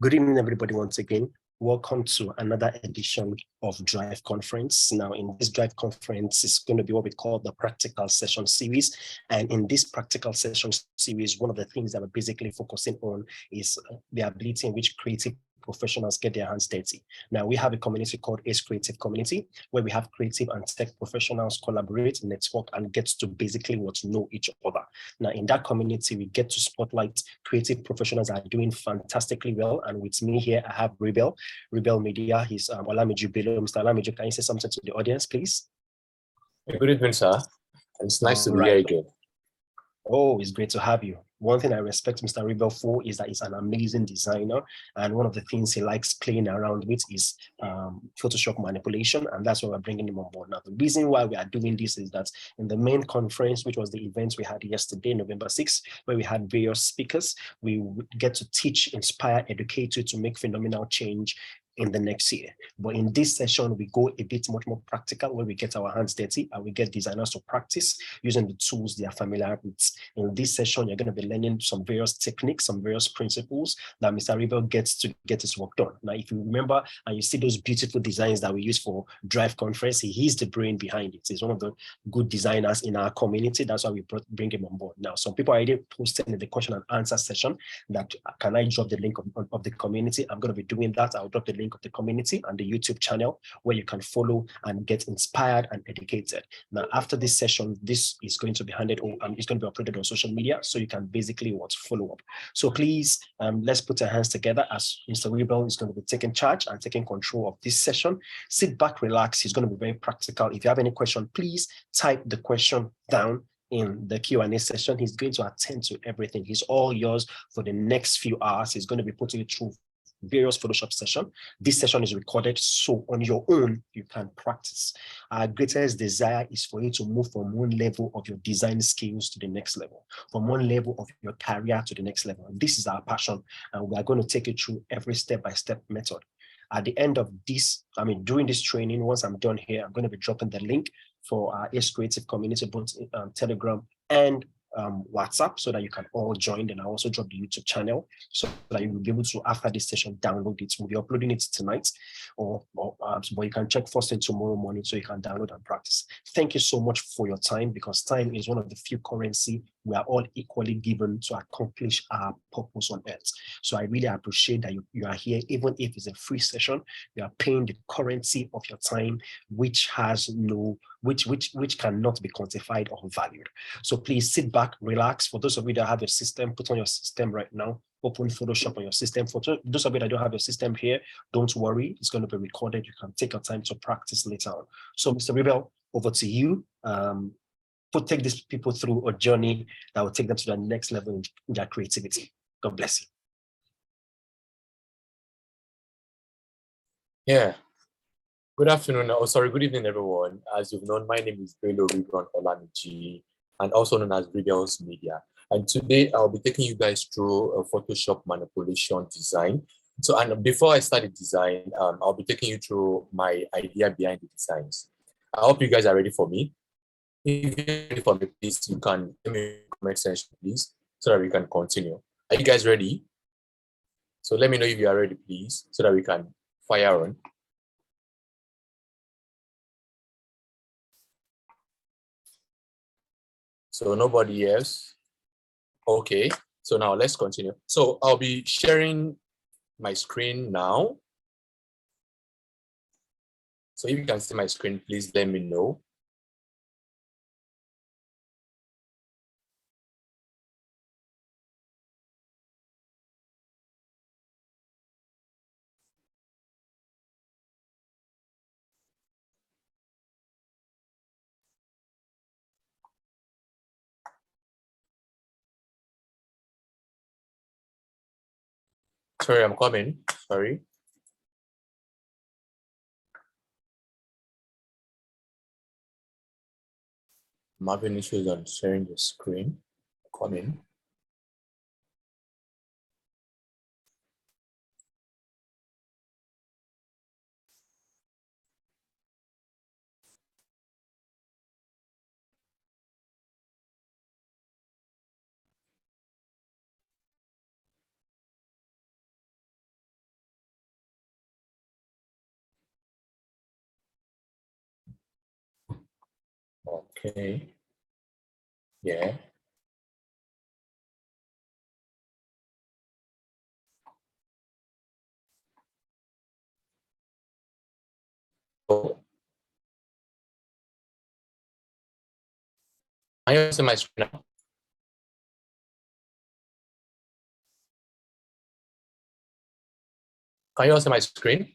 Good evening, everybody, once again. Welcome to another edition of Drive Conference. Now, in this Drive Conference, it's going to be what we call the practical session series. And in this practical session series, one of the things that we're basically focusing on is the ability in which creative professionals get their hands dirty. Now, we have a community called Ace Creative Community, where we have creative and tech professionals collaborate, network, and get to basically what know each other. Now, in that community, we get to spotlight creative professionals that are doing fantastically well. And with me here, I have Rebel Media. He's Olamiji Bello. Mr. Olamiji, can you say something to the audience, please? Good evening, sir. It's nice to be here again. Oh, it's great to have you. One thing I respect Mr. Rebel for is that he's an amazing designer. And one of the things he likes playing around with is Photoshop manipulation. And that's why we're bringing him on board. Now, the reason why we are doing this is that in the main conference, which was the event we had yesterday, November 6th, where we had various speakers, we get to teach, inspire, educate you to make phenomenal change in the next year. But in this session, we go a bit much more practical, where we get our hands dirty and we get designers to practice using the tools they are familiar with. In this session, you're going to be learning some various techniques, some various principles that Mr. Rebel gets to get his work done. Now, if you remember and you see those beautiful designs that we use for Drive Conference, he's the brain behind it. He's one of the good designers in our community. That's why we bring him on board. Now, some people are already posted in the question and answer session that can I drop the link of the community? I'm going to be doing that. I'll drop the link of the community and the YouTube channel where you can follow and get inspired and educated. Now, after this session, this is going to be handed over and it's going to be uploaded on social media, so you can basically follow up. So please, let's put our hands together as Mr. Realbells is going to be taking charge and taking control of this session. Sit back, relax. He's going to be very practical. If you have any question, please type the question down in the Q&A session. He's going to attend to everything. He's all yours for the next few hours. He's going to be putting you through various Photoshop session. This session is recorded, so on your own, you can practice. Our greatest desire is for you to move from one level of your design skills to the next level, from one level of your career to the next level. And this is our passion, and we are going to take you through every step-by-step method. At the end of this, during this training, once I'm done here, I'm going to be dropping the link for our Ace Creative Community, both Telegram and WhatsApp, so that you can all join. And I also drop the YouTube channel so that you will be able to, after this session, download it. We'll be uploading it tonight, but you can check first thing tomorrow morning so you can download and practice. Thank you so much for your time, because time is one of the few currency we are all equally given to accomplish our purpose on earth. So I really appreciate that you are here, even if it's a free session. You are paying the currency of your time, which has no, which cannot be quantified or valued. So please sit back, relax. For those of you that have your system, put on your system right now. Open Photoshop on your system. For those of you that don't have your system here, don't worry. It's going to be recorded. You can take your time to practice later on. So Mr. Rebel, over to you. Take these people through a journey that will take them to the next level in their creativity. God bless you. Yeah. Good afternoon. Good evening, everyone. As you've known, my name is Bello Olamiji, and also known as Realbells Media. And today I'll be taking you guys through a Photoshop manipulation design. So, and before I start the design, I'll be taking you through my idea behind the designs. I hope you guys are ready for me. If you're ready for me, please, you can let me in the comment section, please, so that we can continue. Are you guys ready? So let me know if you are ready, please, so that we can fire on. So nobody else. Okay, so now let's continue. So I'll be sharing my screen now. So if you can see my screen, please let me know. Sorry, I'm coming. Sorry. I'm having issues on sharing the screen. Coming. Okay. Yeah. So can you see my screen now? Can you all see my screen?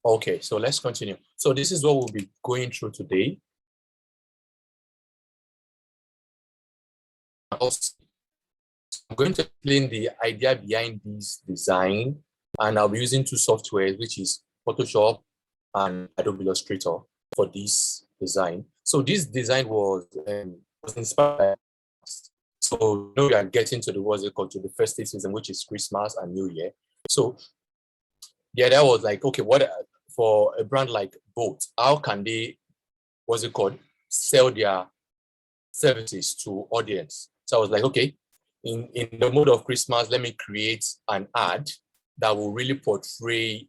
Okay, so let's continue. So this is what we'll be going through today. Also, I'm going to explain the idea behind this design, and I'll be using two softwares, which is Photoshop and Adobe Illustrator for this design. So this design was inspired by, so you know, we are getting to the what's it called, to the festive season, which is Christmas and New Year. So yeah, that was like, okay, what for a brand like Boat, how can they, what's it called, sell their services to audience? So I was like, okay, in the mode of Christmas, let me create an ad that will really portray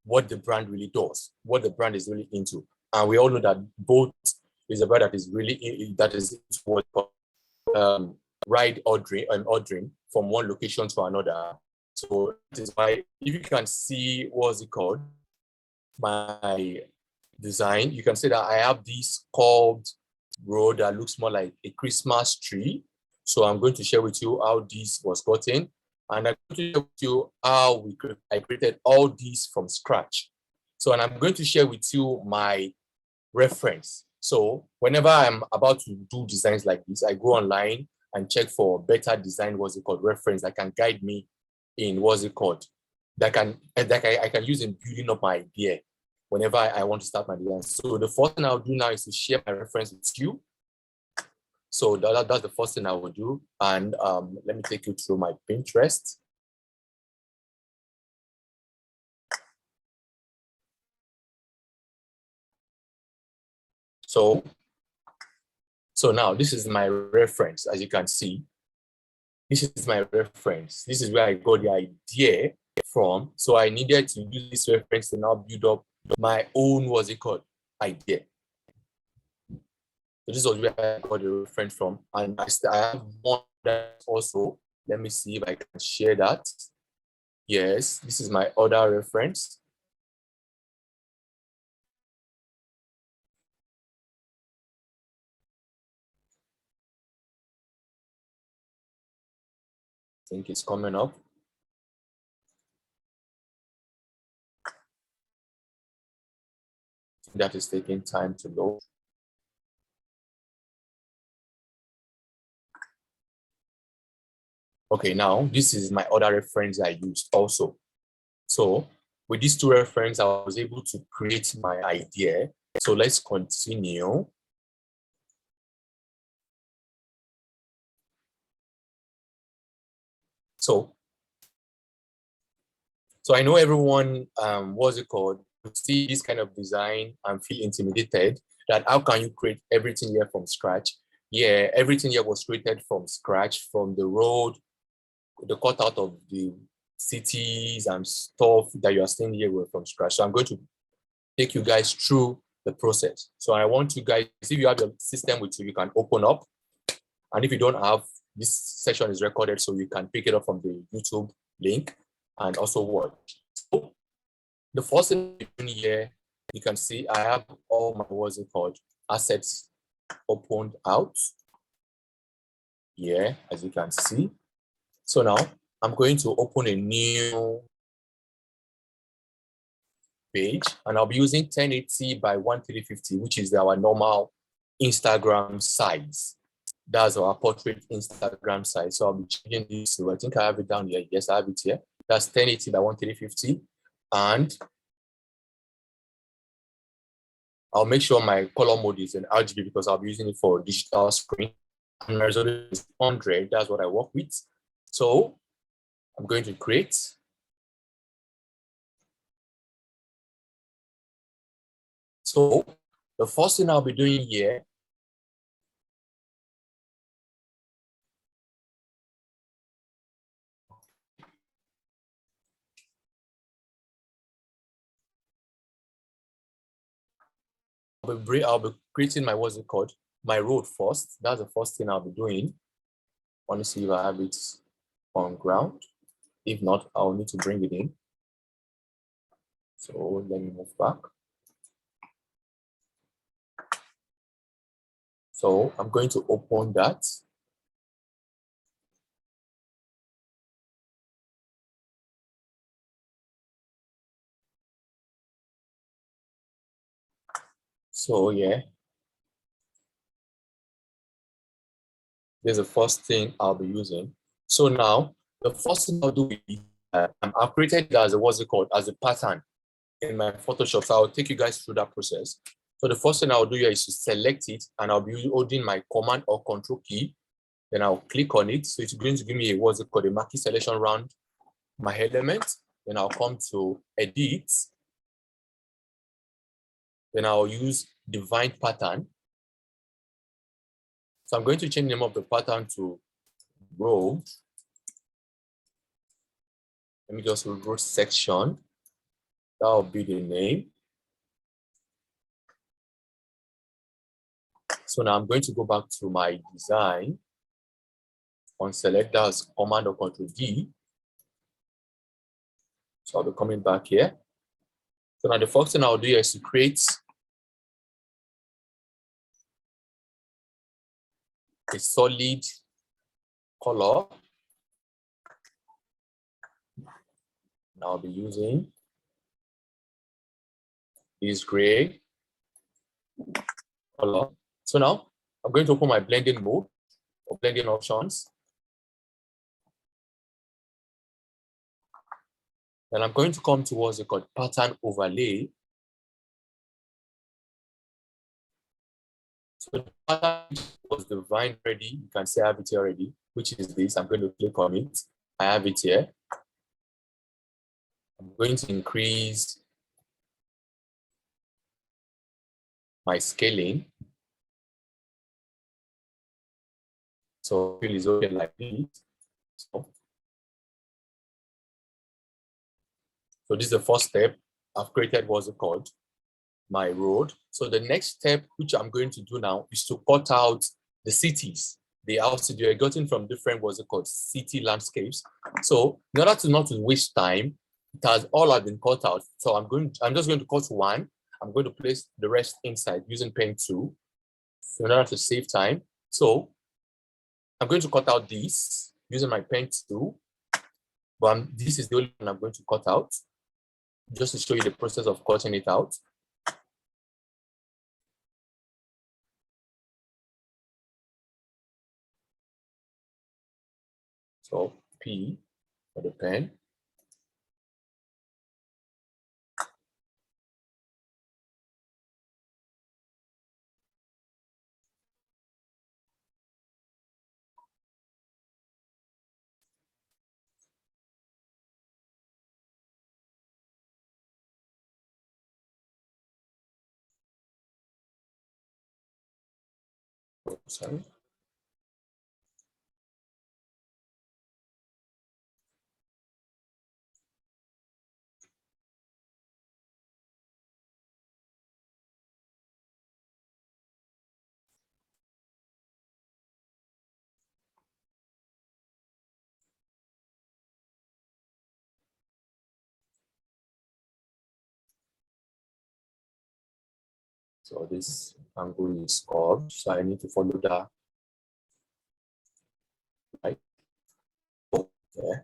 what the brand really does, what the brand is really into. And we all know that Boat is a brand that is really that is into what ride ordering from one location to another. So that is why, if you can see what's it called, my design, you can see that I have this curved road that looks more like a Christmas tree. So I'm going to share with you how this was gotten, and I'm going to share with you how I created all these from scratch. So, and I'm going to share with you my reference. So whenever I'm about to do designs like this, I go online and check for better design, what's it called, reference that can guide me in what's it called, that I can use in building up my idea whenever I want to start my design. So the first thing I'll do now is to share my reference with you. So that's the first thing I will do. And let me take you through my Pinterest. So now this is my reference, as you can see. This is my reference. This is where I got the idea from. So I needed to use this reference to now build up my own, what's it called, idea. So this was where I got the reference from. And I have one that also. Let me see if I can share that. Yes, this is my other reference. I think it's coming up. That is taking time to load. Okay, now this is my other reference I used also. So with these two references, I was able to create my idea. So let's continue. So I know everyone, what's it called, see this kind of design and feel intimidated that how can you create everything here from scratch? Yeah, everything here was created from scratch, from the road, the cutout of the cities and stuff that you are seeing here were from scratch. So I'm going to take you guys through the process. So I want you guys, if you have your system with you, you can open up. And if you don't have, this session is recorded, so you can pick it up from the YouTube link and also watch. So the first thing here, you can see I have all my, what's it called, assets opened out. Yeah, as you can see. So now I'm going to open a new page, and I'll be using 1080 by 1350, which is our normal Instagram size. That's our portrait Instagram size. So I'll be changing this to, I think I have it down here. Yes, I have it here. That's 1080 by 1350. And I'll make sure my color mode is in RGB because I'll be using it for digital screen. And my resolution is 100. That's what I work with. So I'm going to create. So the first thing I'll be doing here, I'll be creating my, what's it called? My road first. That's the first thing I'll be doing. I want to see if I have it on ground. If not, I'll need to bring it in. So let me move back. So I'm going to open that. So yeah, there's the first thing I'll be using. So now the first thing I'll do is I've created it as a, what's it called, as a pattern in my Photoshop. So I'll take you guys through that process. So the first thing I'll do here is to select it, and I'll be holding my Command or Control key. Then I'll click on it. So it's going to give me a, what's it called, a marquee selection around my element. Then I'll come to Edit. Then I'll use Define Pattern. So I'm going to change the name of the pattern to Row. Let me just row section. That will be the name. So now I'm going to go back to my design. On select, that's Command or Control D. So I'll be coming back here. So now the first thing I'll do is to create a solid color. Now I'll be using this gray color. So now I'm going to open my blending mode or blending options. Then I'm going to come to what's it called, pattern overlay. So the pattern was defined already. You can see I have it here already, which is this. I'm going to click on it. I have it here. I'm going to increase my scaling. So it is okay like this. So this is the first step. I've created what's it called, my road. So the next step, which I'm going to do now, is to cut out the cities, the houses you're getting from different, what's it called, city landscapes. So in order to not to waste time, it has all have been cut out. So I'm just going to cut one. I'm going to place the rest inside using pen tool in order to save time. So I'm going to cut out this using my pen tool, but this is the only one I'm going to cut out, just to show you the process of cutting it out. So P for the pen. Oh, sorry. So this angle is curved, so I need to follow that, right? Okay.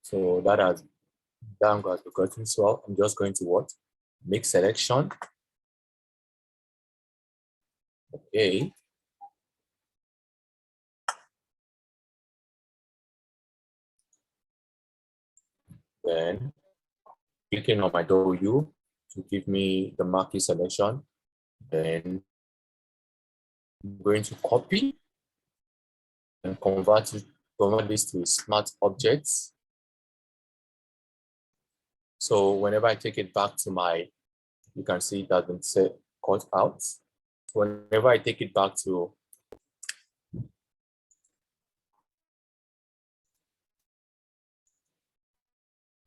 So that angle has been gotten. So I'm just going to what? Make selection. Okay. Then clicking on my W to give me the marquee selection. Then I'm going to copy and convert this to a smart objects. So whenever I take it back to my, you can see it has been set, cut out. So whenever I take it back to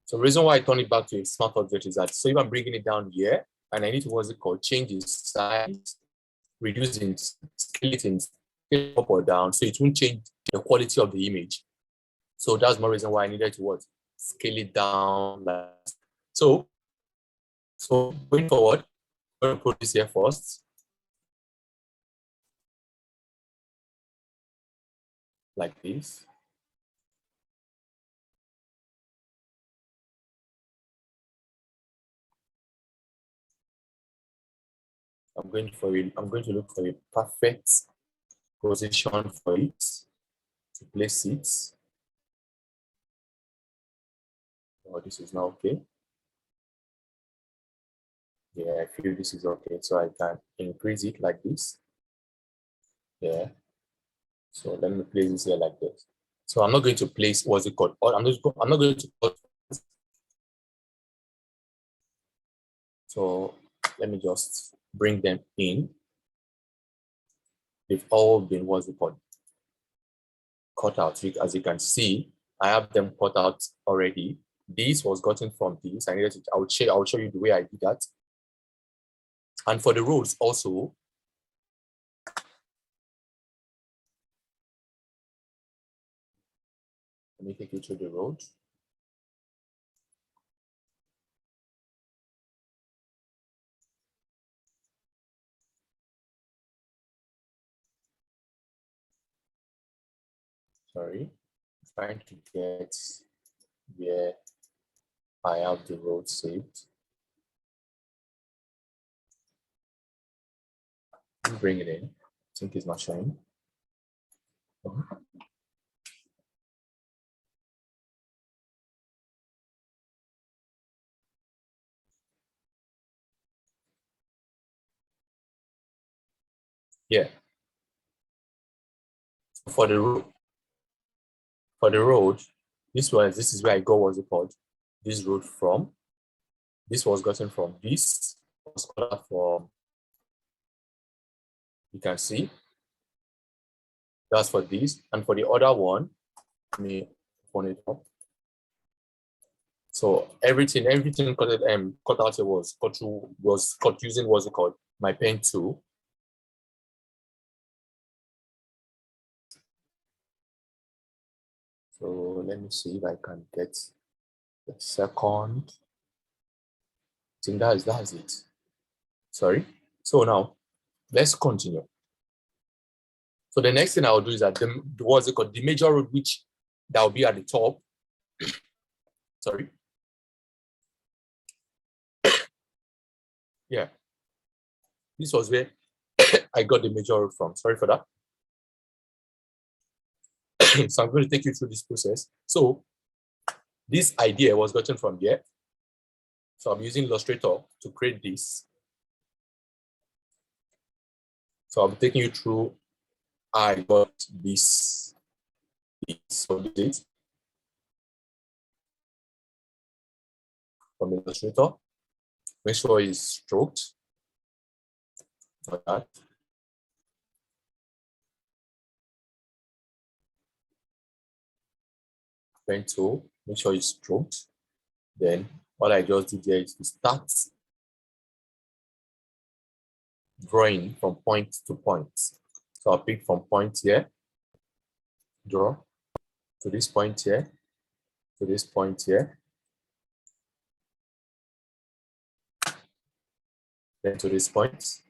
So the reason why I turn it back to a smart object is that, so if I'm bringing it down here, and I need to, what's it called, change its size, reducing, scale it up or down, so it won't change the quality of the image. So that's my reason why I needed to what? Scale it down. So going forward, I'm going to put this here first. Like this. I'm going to look for a perfect position for it, to place it. Oh, this is not okay. Yeah, I feel this is okay. So I can increase it like this. Yeah. So let me place this here like this. So I'm not going to place, what's it called? I'm not going to put. So let me just bring them in. They've all been, what's it called, cut out. As you can see, I have them cut out already. This was gotten from this. I needed to, I'll show you the way I did that. And for the roads also, let me take you to the road. Sorry, trying to get where I have the road saved. Bring it in. I think it's not showing. Yeah. For the road, this is where I got, what's it called, this road from. This was gotten from this, was cut from, you can see, that's for this. And for the other one, let me open it up. So everything cut out here was cut using, what's it called, my pen tool. So let me see if I can get the second. I think that's it. Sorry. So now let's continue. So the next thing I'll do is that what's it called, the major road, which that will be at the top. Sorry. Yeah. This was where I got the major road from. Sorry for that. So I'm going to take you through this process. So this idea was gotten from here. So I'm using Illustrator to create this. So I'm taking you through how I got this. So this from Illustrator. Make sure it's stroked for that. Pen tool, make sure it's stroked. Then what I just did here is to start drawing from point to point. So I'll pick from point here, draw to this point here, to this point here, then to this point.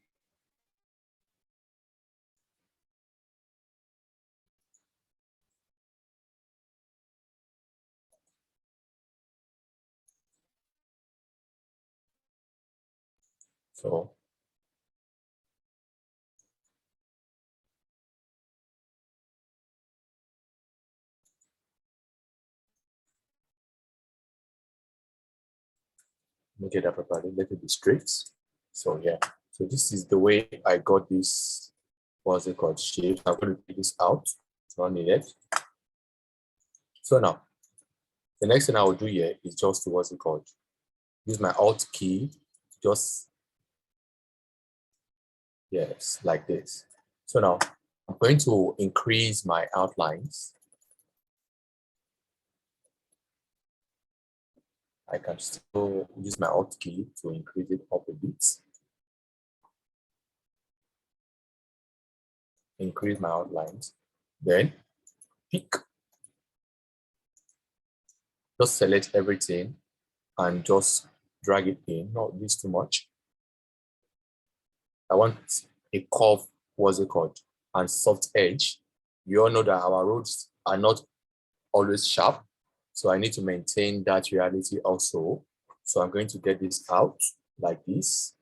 So Make it up properly. Let it be straight. So yeah. So this is the way I got this. What's it called? Shape. I'm going to take this out. It's not needed. So now, the next thing I will do here is just to what's it called? Use my Alt key. Just yes, like this. So now I'm going to increase my outlines. I can still use my Alt key to increase it up a bit. Increase my outlines. Then pick. Just select everything and just drag it in. Not this too much. I want a curve, what's it called? And soft edge. You all know that our roads are not always sharp. So I need to maintain that reality also. So I'm going to get this out like this.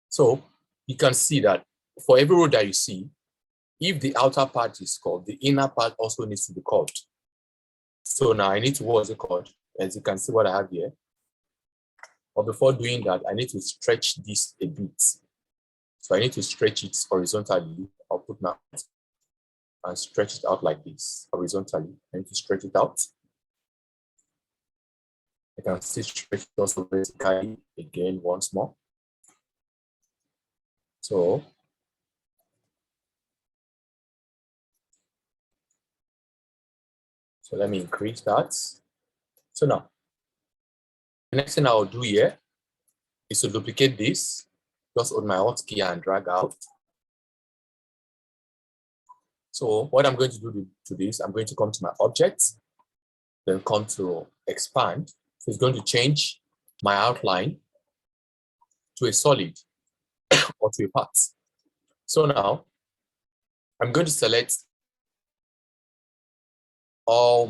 So you can see that for every road that you see, if the outer part is curved, the inner part also needs to be curved. So now I need to, what's it called? As you can see what I have here. But before doing that, I need to stretch this a bit. So I need to stretch it horizontally. I'll put my hand and stretch it out like this horizontally. I need to stretch it out. I can still stretch it also vertically again once more. So let me increase that. So now, the next thing I'll do here is to duplicate this. Just hold my Alt key and drag out. So what I'm going to do to this, I'm going to come to my object, then come to expand. So it's going to change my outline to a solid or to a part. So now I'm going to select all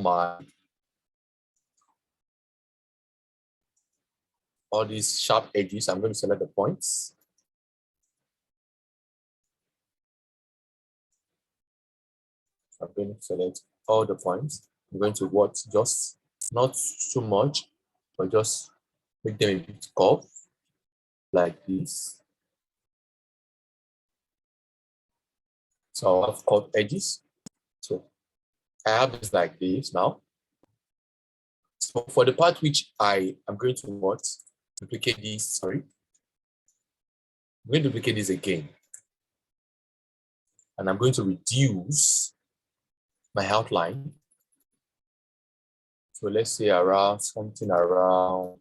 these sharp edges. I'm going to select the points. I'm going to select all the points. I'm going to what? Just not too much, but just make them a bit curved like this. So I've curved edges. So I have this like this now. So for the part which I am going to what? Duplicate this, sorry. I'm going to duplicate this again. And I'm going to reduce my outline. So let's say around something around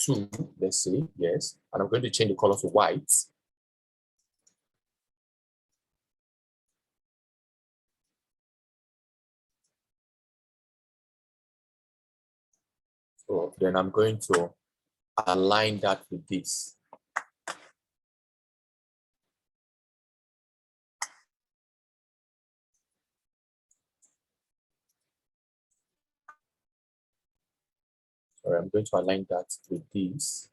2, let's say, yes. And I'm going to change the color to white. So then I'm going to align that with this. Sorry, I'm going to align that with this.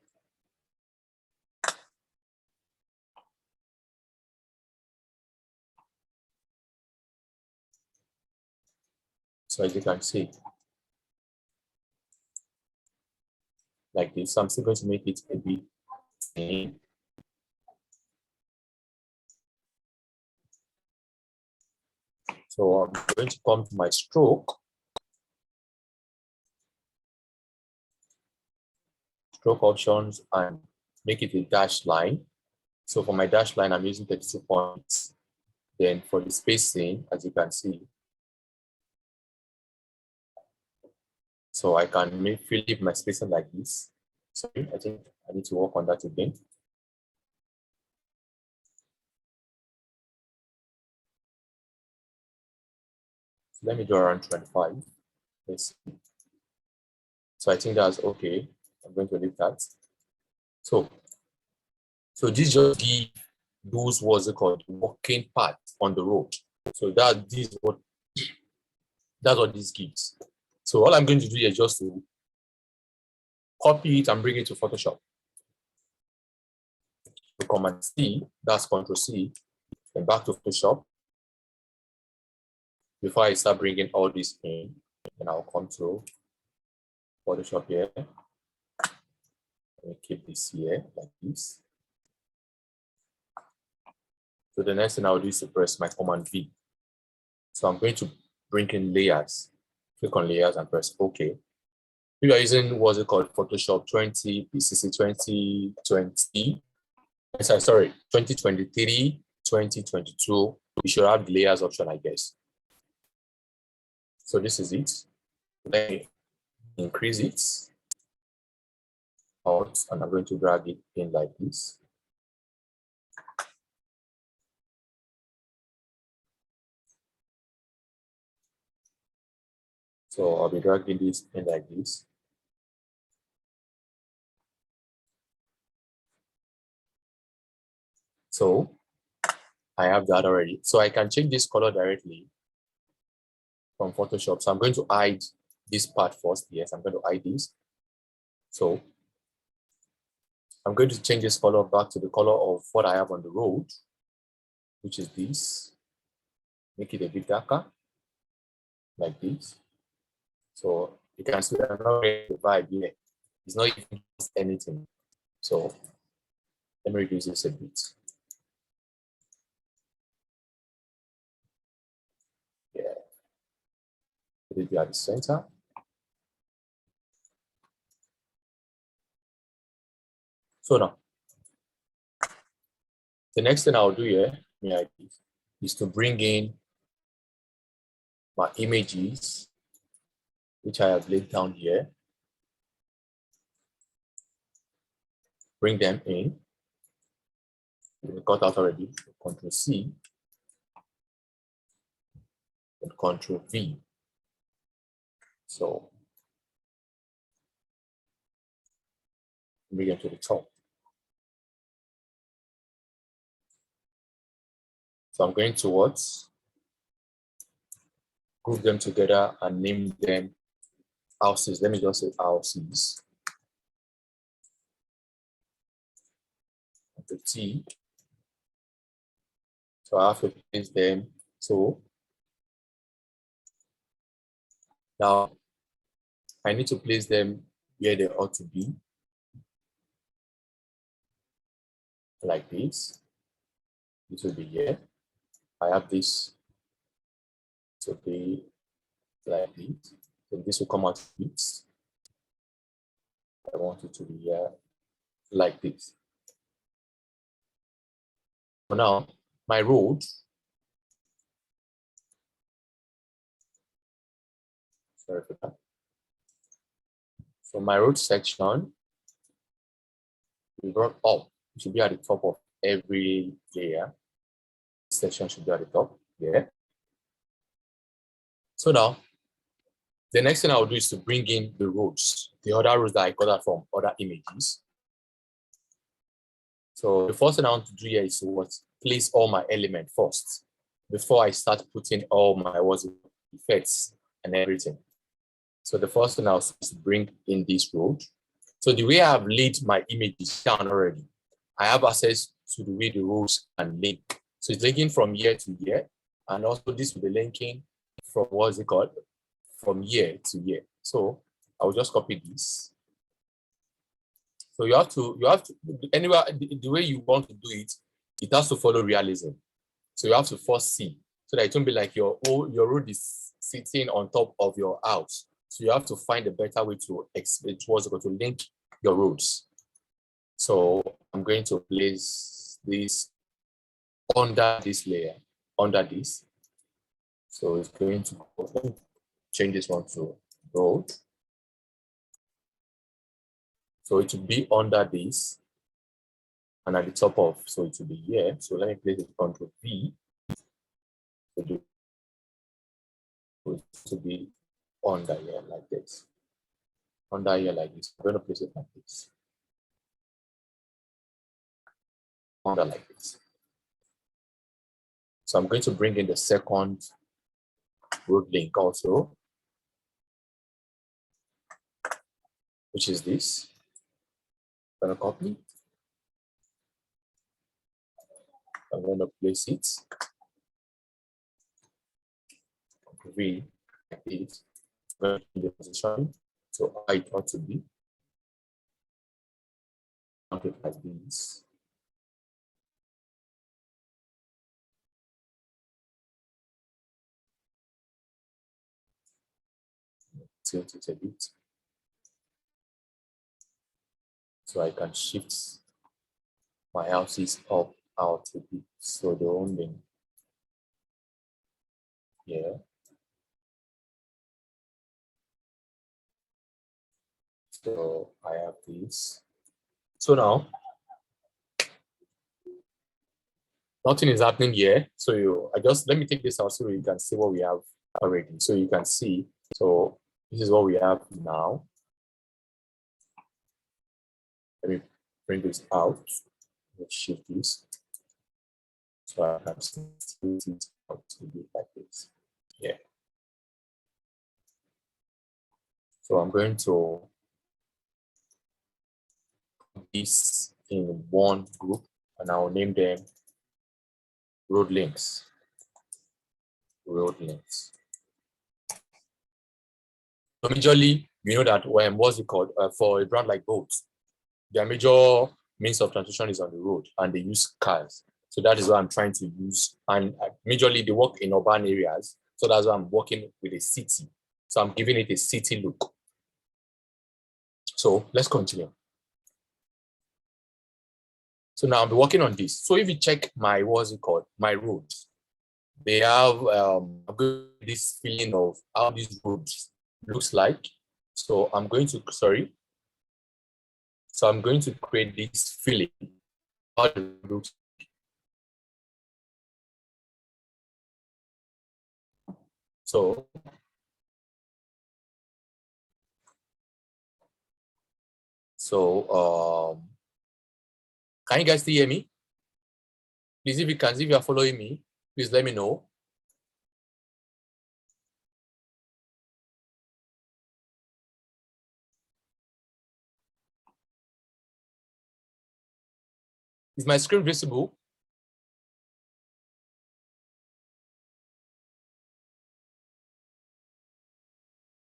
So as you can see, like this. So I'm still going to make it a bit thin. So I'm going to come to my stroke options and make it a dashed line. So for my dashed line, I'm using 32 points. Then for the spacing, as you can see, so I can fill in my spacing like this. Sorry, I think I need to work on that again. So let me do around 25. Let's see. So I think that's okay. I'm going to leave that. So this just give those what's it called walking path on the road. So that's what this gives. So all I'm going to do is just to copy it and bring it to Photoshop. So Command C, that's Control C, and back to Photoshop. Before I start bringing all this in, and I'll come to Photoshop here. Let me keep this here like this. So the next thing I'll do is to press my Command V. So I'm going to bring in layers. Click on layers and press OK. We are using what's it called, Photoshop 20, PCC 2020. Sorry, 2023, 2022. We should have the layers option, I guess. So this is it. Let me increase it out, and I'm going to drag it in like this. So I'll be dragging this in like this. So I have that already. So I can change this color directly from Photoshop. So I'm going to hide this part first. Yes, I'm going to hide this. So I'm going to change this color back to the color of what I have on the road, which is this. Make it a bit darker, like this. So you can see I'm not getting the vibe here. It's not even just anything. So let me reduce this a bit. Yeah. Put it at the center. So now, the next thing I'll do here is to bring in my images, which I have laid down here. Bring them in. We got out already. Control C and Control V. So bring them to the top. So I'm going towards group them together and name them houses. Let me just say houses. The T. So I have to place them. So now I need to place them where they ought to be, like this. This will be here. I have this to be like this. So this will come out this. I want it to be here like this. So now my road, sorry for that. So my road section, we brought up. It should be at the top of every layer. This section should be at the top. Yeah. So now, the next thing I'll do is to bring in the roads, the other roads that I got from other images. So the first thing I want to do here is to place all my elements first before I start putting all my effects and everything. So the first thing I'll do is to bring in this road. So the way I've laid my images down already, I have access to the way the roads can link. So it's linking from here to here, and also this will be linking from what's it called? From here to here. So I'll just copy this. So you have to anywhere the way you want to do it, it has to follow realism. So you have to first see so that it won't be like your road is sitting on top of your house. So you have to find a better way to link your roads. So I'm going to place this under this layer, under this. So it's going to change this one to road. So it will be under this and at the top of, so it will be here. So let me place it Control V. So it will be under here like this. Under here like this. I'm going to place it like this. Under like this. So I'm going to bring in the second road link also, which is this. I'm going to copy. I'm going to place it. V like this. I'm going to the position. So I ought to be. something like this. Tilt it a bit. So I can shift my houses up out a bit. So the only here. So I have this. So now nothing is happening here. So let me take this out so you can see what we have already. So you can see. So this is what we have now. Let me bring this out. Let's shift this. So I can see it out to be like this. Yeah. So I'm going to put this in one group and I'll name them road links. Road links. So majorly, you know that when what's it called for a brand like Bolt, their major means of transportation is on the road and they use cars. So that is what I'm trying to use. And majorly they work in urban areas. So that's why I'm working with a city. So I'm giving it a city look. So let's continue. So now I'll be working on this. So if you check my, what's it called, my roads, they have this feeling of how these roads looks like. So I'm going to, So I'm going to create this feeling. How it looks. So can you guys still hear me? Please, if you are following me, please let me know. Is my screen visible?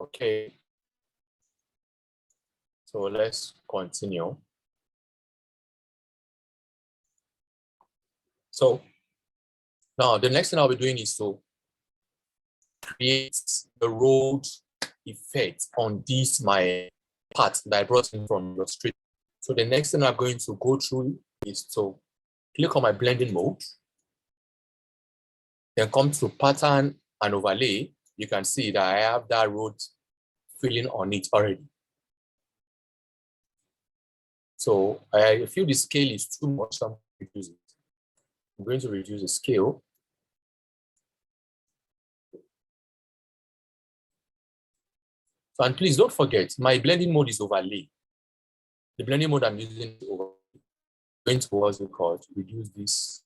Okay. So let's continue. So now the next thing I'll be doing is to create the road effect on this my part that I brought in from the street. So the next thing I'm going to go through is to click on my blending mode, then come to pattern and overlay. You can see that I have that road filling on it already. So I feel the scale is too much, so I'm going to reduce the scale. So, and please don't forget, my blending mode is overlay. The blending mode I'm using is overlay. Going to what's it called, reduce this.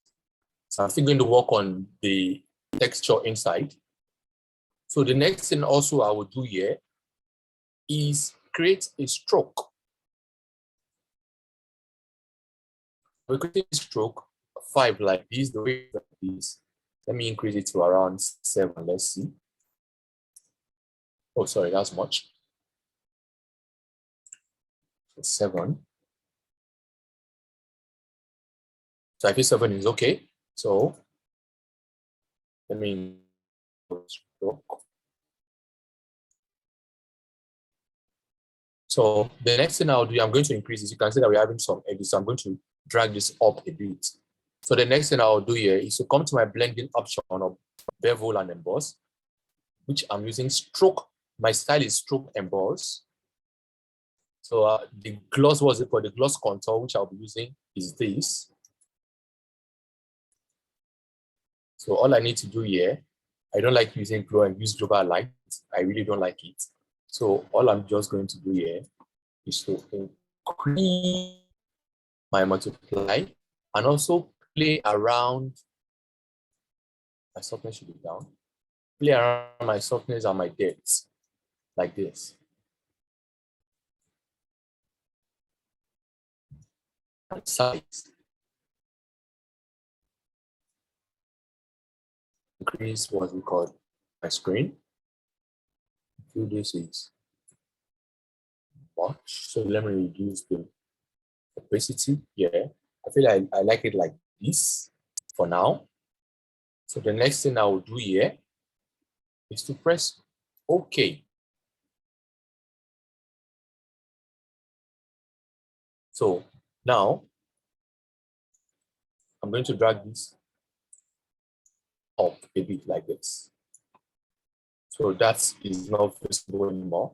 So I'm still going to work on the texture inside. So the next thing also I will do here is create a stroke. We're creating a stroke 5 like this, the way like this. Let me increase it to around 7. Let's see. Oh, sorry, that's much. 7. So I feel 7 is okay. So let me stroke. So the next thing I'll do, I'm going to increase this. You can see that we're having some edges. So I'm going to drag this up a bit. So the next thing I'll do here is to come to my blending option of bevel and emboss, which I'm using stroke. My style is stroke emboss. So the gloss, what's it called? The gloss contour, which I'll be using is this. So all I need to do here, I don't like using glow and use global light. I really don't like it. So all I'm just going to do here is to increase my multiply and also play around. My softness should be down. Play around my softness and my depth like this. And size. Increase what we call my screen. Do this is much. So let me reduce the opacity here. I feel like I like it like this for now. So the next thing I will do here is to press OK. So now I'm going to drag this up a bit like this. So that is not visible anymore.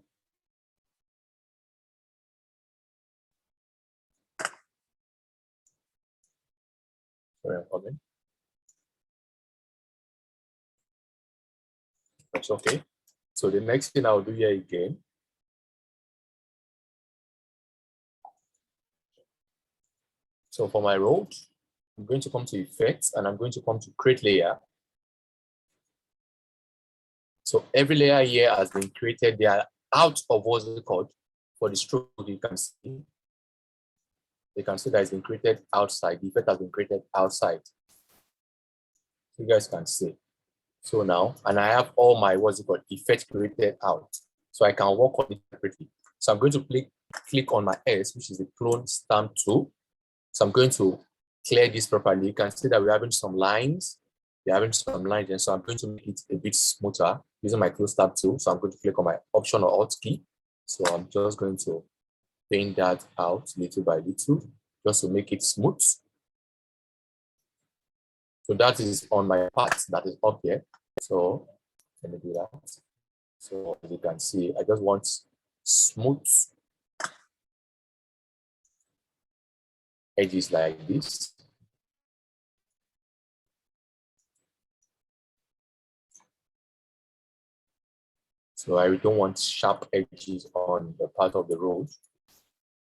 Sorry, I'm coming. That's okay. So the next thing I'll do here again. So for my road, I'm going to come to effects and I'm going to come to create layer. So every layer here has been created. They are out of what's it called for the stroke. You can see. You can see that it's been created outside. The effect has been created outside. You guys can see. So now, and I have all my what's it called effect created out. So I can work on it separately. So I'm going to click on my S, which is the clone stamp tool. So I'm going to clear this properly. You can see that we're having some lines. We're having some lines, and so I'm going to make it a bit smoother using my clone stamp tool. So I'm going to click on my Option or Alt key. So I'm just going to paint that out little by little, just to make it smooth. So that is on my part that is up here. So let me do that. So as you can see, I just want smooth edges like this. So I don't want sharp edges on the part of the road.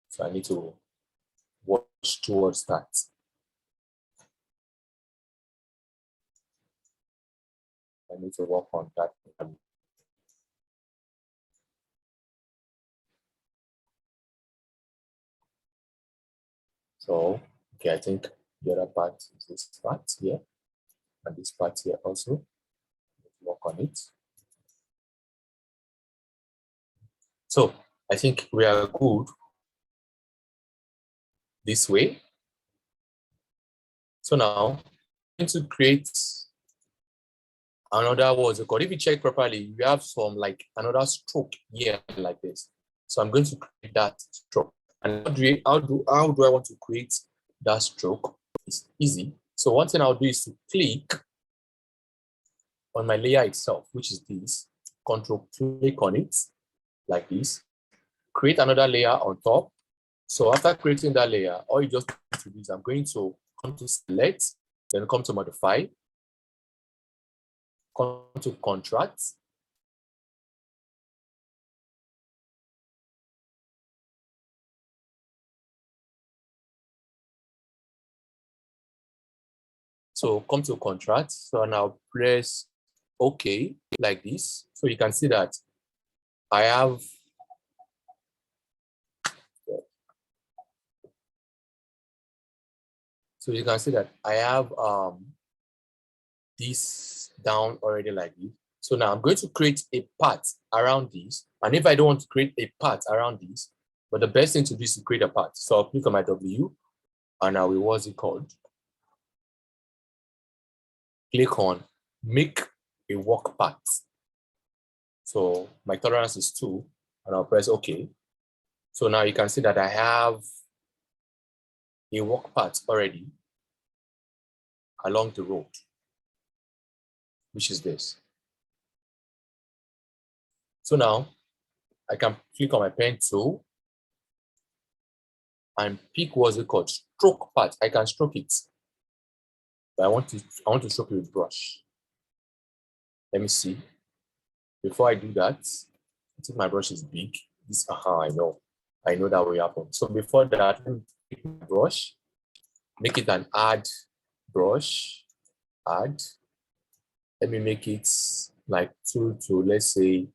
So I need to work towards that. I need to work on that. So, okay, I think the other part is this part here, and this part here also. Work on it. So I think we are good this way. So now I'm going to create another, what's it called? If you check properly, we have some like another stroke here like this. So I'm going to create that stroke. And how do I want to create that stroke? It's easy. So one thing I'll do is to click on my layer itself, which is this. Control click on it like this. Create another layer on top. So after creating that layer, all you just need to do is I'm going to come to select, then come to modify, come to contract. So come to contract. So now press OK like this. So you can see that I have this down already like this. So now I'm going to create a path around this. And if I don't want to create a path around this, but the best thing to do is to create a path. So I'll click on my W and I will, what's it called? Click on make a work path. So my tolerance is 2 and I'll press OK. So now you can see that I have a work path already along the road, which is this. So now I can click on my pen tool and pick what's it called? Stroke path. I can stroke it. But I want to stroke it with brush. Let me see. Before I do that, I think my brush is big. This I know that will happen. So before that, let me pick my brush, make it an add brush, add. Let me make it like 2 to, let's say,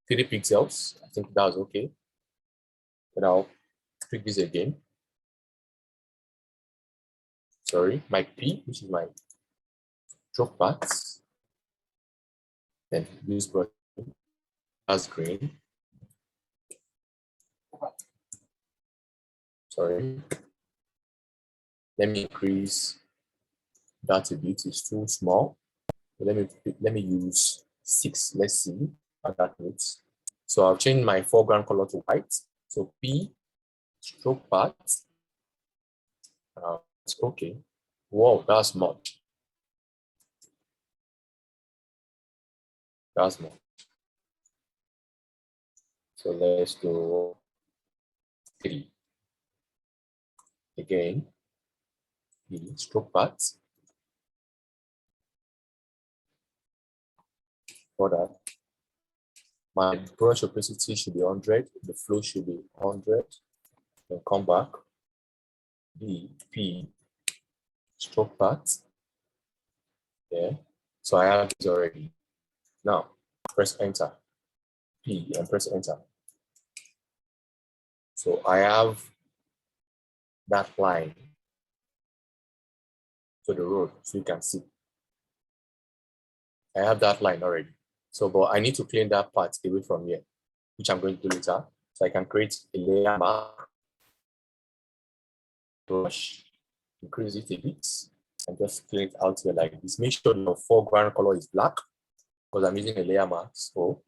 3 pixels. I think that was okay. Then I'll click this again. Sorry, my P, which is my stroke path. Then use brush as green. Sorry. Let me increase that a bit. It's too small. Let me use 6. Let's see how that looks. So I'll change my foreground color to white. So P stroke path. Okay. Whoa, that's much. That's much. So let's do 3. Again, P stroke path. For that, my brush opacity should be 100. The flow should be 100. Then come back. P stroke path. Yeah. So I have this already. Now press enter. P and press enter. So I have that line to the road, so you can see. I have that line already. So, but I need to clean that part away from here, which I'm going to do later. So I can create a layer mark, brush, increase it a bit, and just clean it out here like this. Make sure your foreground color is black because I'm using a layer mask. So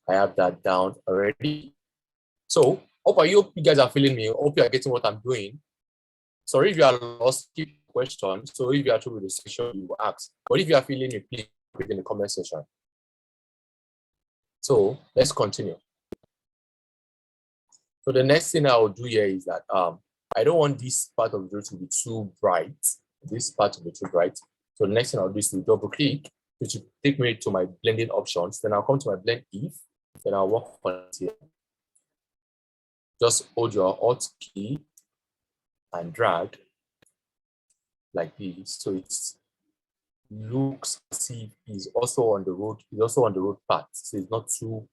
I have that down already. So hope you guys are feeling me. Hope you are getting what I'm doing. Sorry if you are lost, keep questions. So if you are through with the session, you will ask. But if you are feeling me, please put it in the comment section. So let's continue. So the next thing I will do here is that I don't want this part of the road to be too bright. This part to be too bright. So the next thing I'll do is to double click, which will take me to my blending options. Then I'll come to my blend if, then I'll work on it here. Just hold your Alt key and drag like this. So it looks as if it's also on the road, it's also on the road path. So it's not too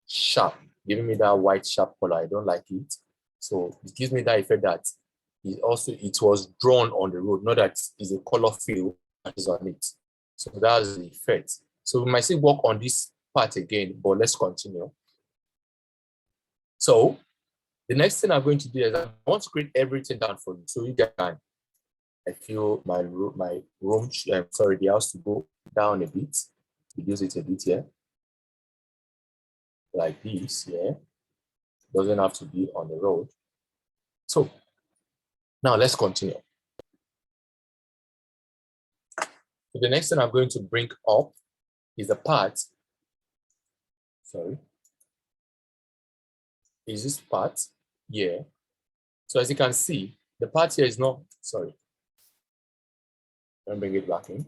sharp, giving me that white sharp color. I don't like it. So it gives me that effect that it was drawn on the road, not that it's a color fill that is on it. So that's the effect. So we might still work on this part again, but let's continue. So the next thing I'm going to do is I want to create everything down for you. So you can, I feel my room, the house to go down a bit, reduce it a bit here, like this, yeah. Doesn't have to be on the road. So now let's continue. So the next thing I'm going to bring up is the part, is this part here. So as you can see, the part here is not, let me bring it back in.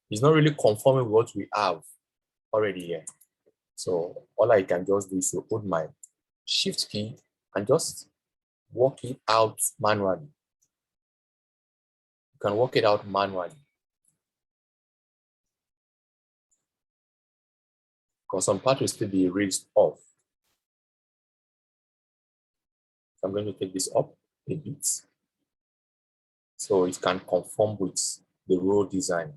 It's not really conforming with what we have already here. So all I can just do is to put my shift key and just work it out manually. You can work it out manually. Because some part will still be erased off. So I'm going to take this up a bit so it can conform with the road design.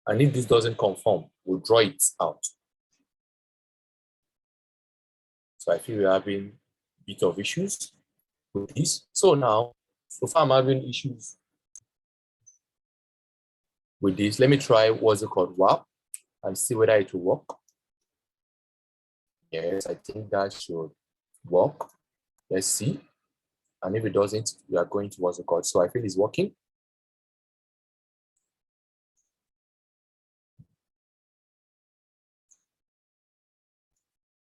And if this doesn't conform, we'll draw it out. So I feel we're having a bit of issues with this. So now, so far I'm having issues with this. Let me try what's it called, WAP, and see whether it will work. Yes, I think that should work. Let's see. And if it doesn't, we are going to what's it called. So I feel it's working.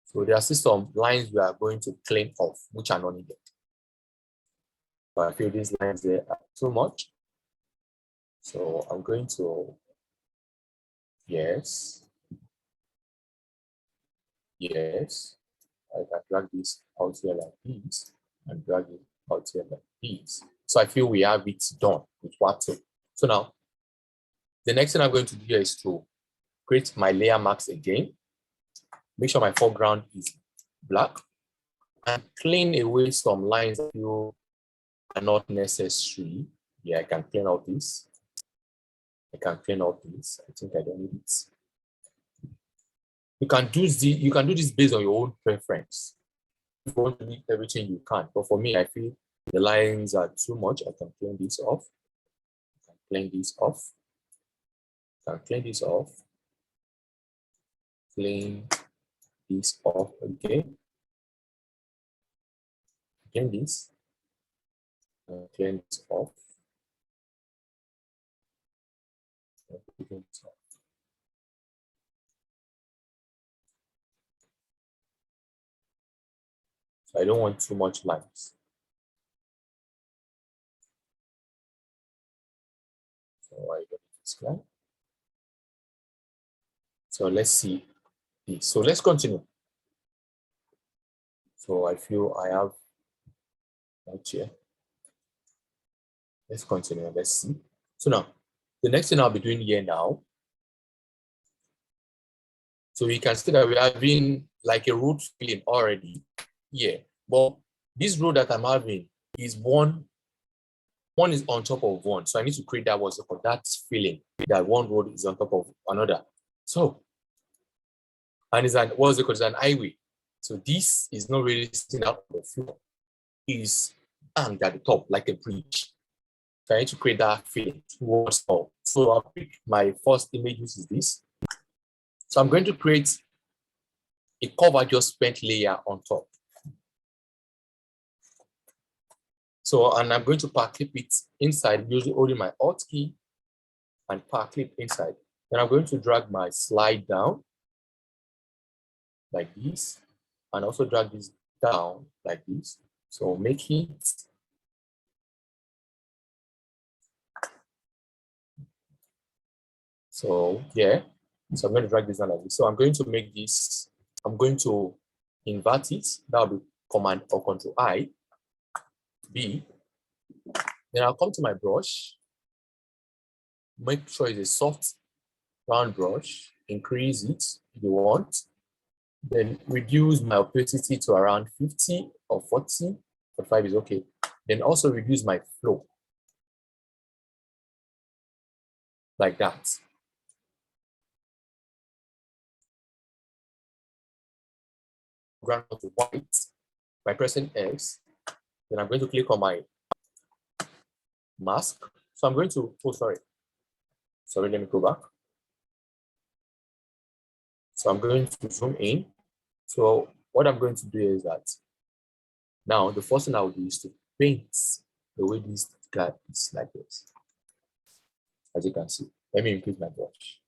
So there are some lines we are going to clean off, which are not needed. But I feel these lines there are too much. So I'm going to, yes. I can drag this out here like this and drag it out here like this. So I feel we have it done with what. So now, the next thing I'm going to do here is to create my layer marks again. Make sure my foreground is black and clean away some lines that you are not necessary. Yeah, I can clean out this. I think I don't need it. You can do this based on your own preference. If you want to leave everything, you can. But for me, I feel the lines are too much. I can clean this off. I can clean this off. I can clean this off. Clean this off again. Clean this. Clean this off. Clean this off. So I don't want too much lines. So I get this guy. So let's see this. So let's continue. So I feel I have that here. Let's continue. Let's see. So now, the next thing I'll be doing here now. So you can see that we're having like a road feeling already here. But this road that I'm having is one is on top of one. So I need to create that what's called that feeling that one road is on top of another. So, and it's an what's it called? It's an highway. So this is not really sitting out on the floor. It's hanged at the top like a bridge. So I need to create that feeling towards all. So I'll pick my first image, which is this. So I'm going to create a cover adjustment layer on top. So, and I'm going to power clip it inside, using holding my Alt key and power clip inside. Then I'm going to drag my slide down like this, and also drag this down like this. So make it so yeah. So I'm going to drag this down like this. So I'm going to make this, I'm going to invert it. That'll be Command or Control I, B. Then I'll come to my brush, make sure it's a soft round brush, increase it if you want. Then reduce my opacity to around 50 or 40, 45 is okay. Then also reduce my flow like that. Ground to white by pressing X. Then I'm going to click on my mask. So I'm going to, oh, sorry, let me go back. So I'm going to zoom in. So what I'm going to do is that now the first thing I will do is to paint the way this guy is like this. As you can see, let me increase my brush.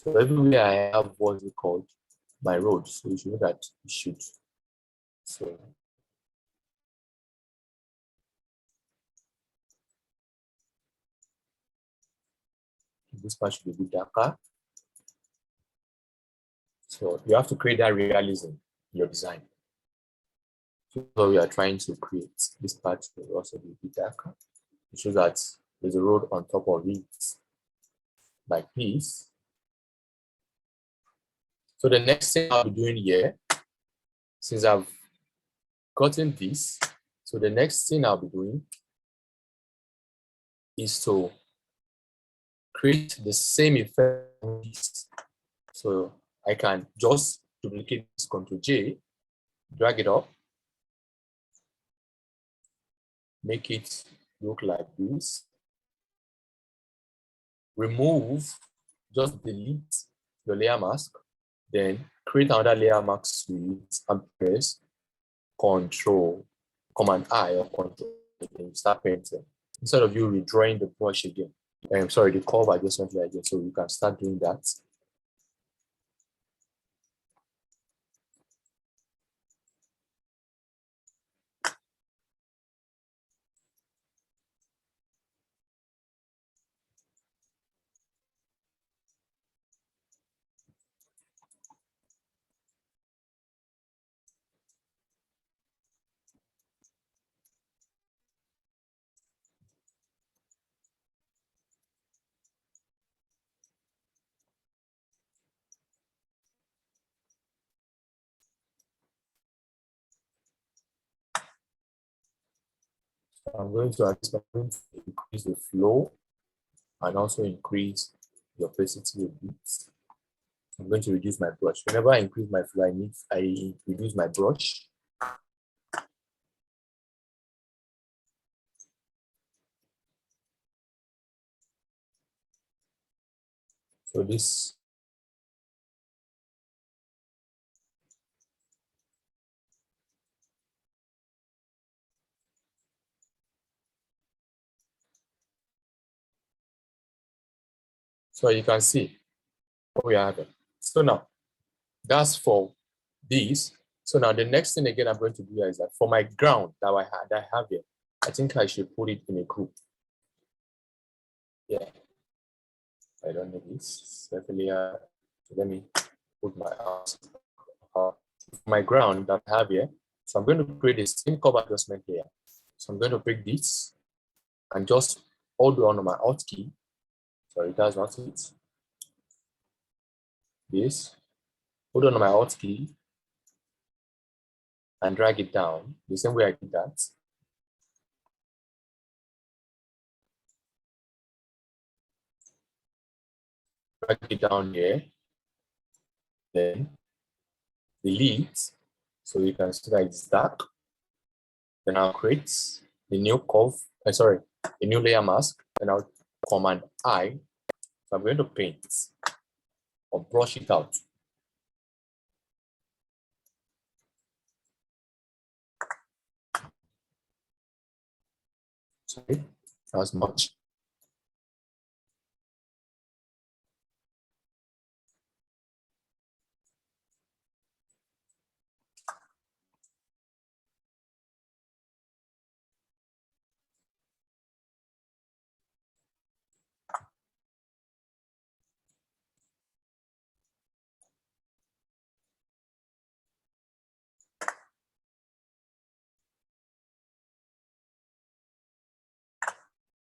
So everywhere I have what's it called, my road. So you should know that you should. So this part should be a bit darker. So you have to create that realism in your design. So we are trying to create this part will also be a bit darker. It shows that there's a road on top of it, like this. So the next thing I'll be doing here, since I've gotten this, so the next thing I'll be doing is to create the same effect. So I can just duplicate this, Ctrl J, drag it up, make it look like this. Remove, just delete the layer mask, then create another layer mask with and press Command I or Control, and start painting. Instead of you redrawing the brush again. I'm sorry, the curve adjustment again. So you can start doing that. I'm going to increase the flow and also increase the opacity a bit. I'm going to reduce my brush. Whenever I increase my flow, I reduce my brush. So this, so you can see what we have. So now that's for this. So now the next thing again I'm going to do here is that for my ground that I have here, I think I should put it in a group. Yeah, I don't need this. Definitely, so let me put my my ground that I have here. So I'm going to create the same cover adjustment here. So I'm going to pick this and just hold on my Alt key. Sorry, that's not it. This, hold on my Alt key and drag it down the same way I did that. Drag it down here. Then delete, so you can see that it's dark. Then I'll create the new curve, sorry, a new layer mask, and I'll Command I. So I'm going to paint or brush it out. Sorry, as much.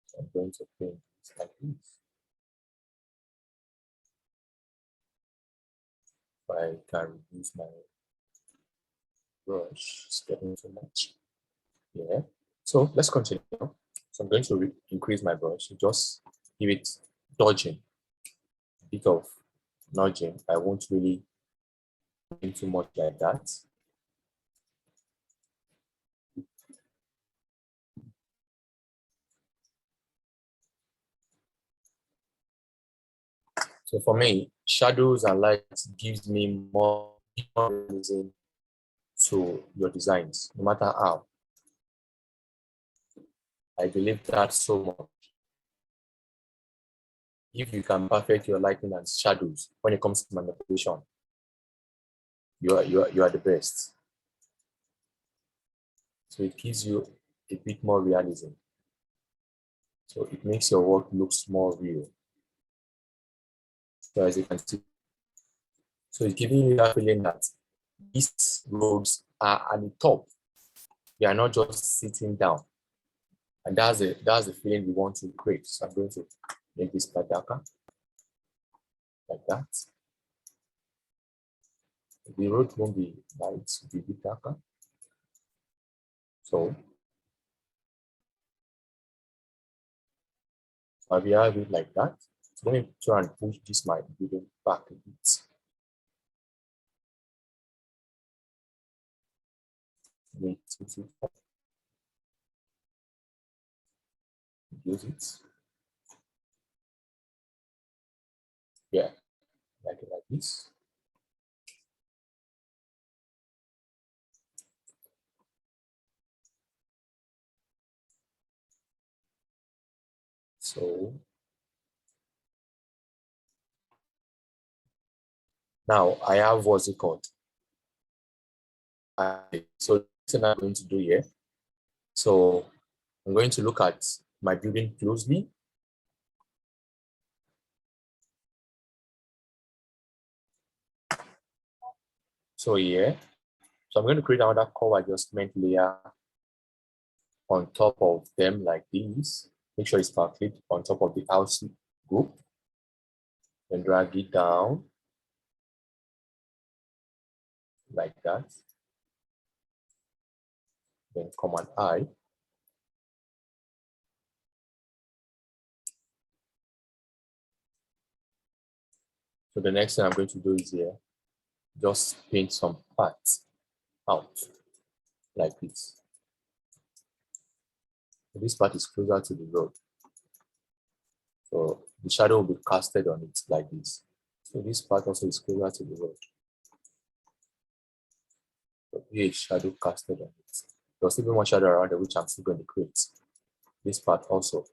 So I'm going to paint this like this. I can reduce my brush, it's getting too much. Yeah. So let's continue. So I'm going to increase my brush, just give it dodging, a bit of nudging. I won't really do too much like that. So for me, shadows and lights gives me more realism to your designs, no matter how. I believe that so much. If you can perfect your lighting and shadows when it comes to manipulation, you are the best. So it gives you a bit more realism. So it makes your work looks more real. So as you can see, so it's giving you that feeling that these roads are at the top. They are not just sitting down. And that's the feeling we want to create. So I'm going to make this part darker, like that. The road won't be light, it will be darker. So I will have it like that. So let me try and push this my building back a bit. Use it. Yeah, like this. So now I have what's it called. So this is what I'm going to do here. So I'm going to look at my building closely. So here, so I'm going to create another curve adjustment layer on top of them like this. Make sure it's perfect on top of the house group. Then drag it down like that. Then Command I. So the next thing I'm going to do is here, just paint some parts out like this. So this part is closer to the road. So the shadow will be casted on it like this. So this part also is closer to the road. So here is shadow casted on it. There's still more shadow around it, which I'm still going to create. This part also.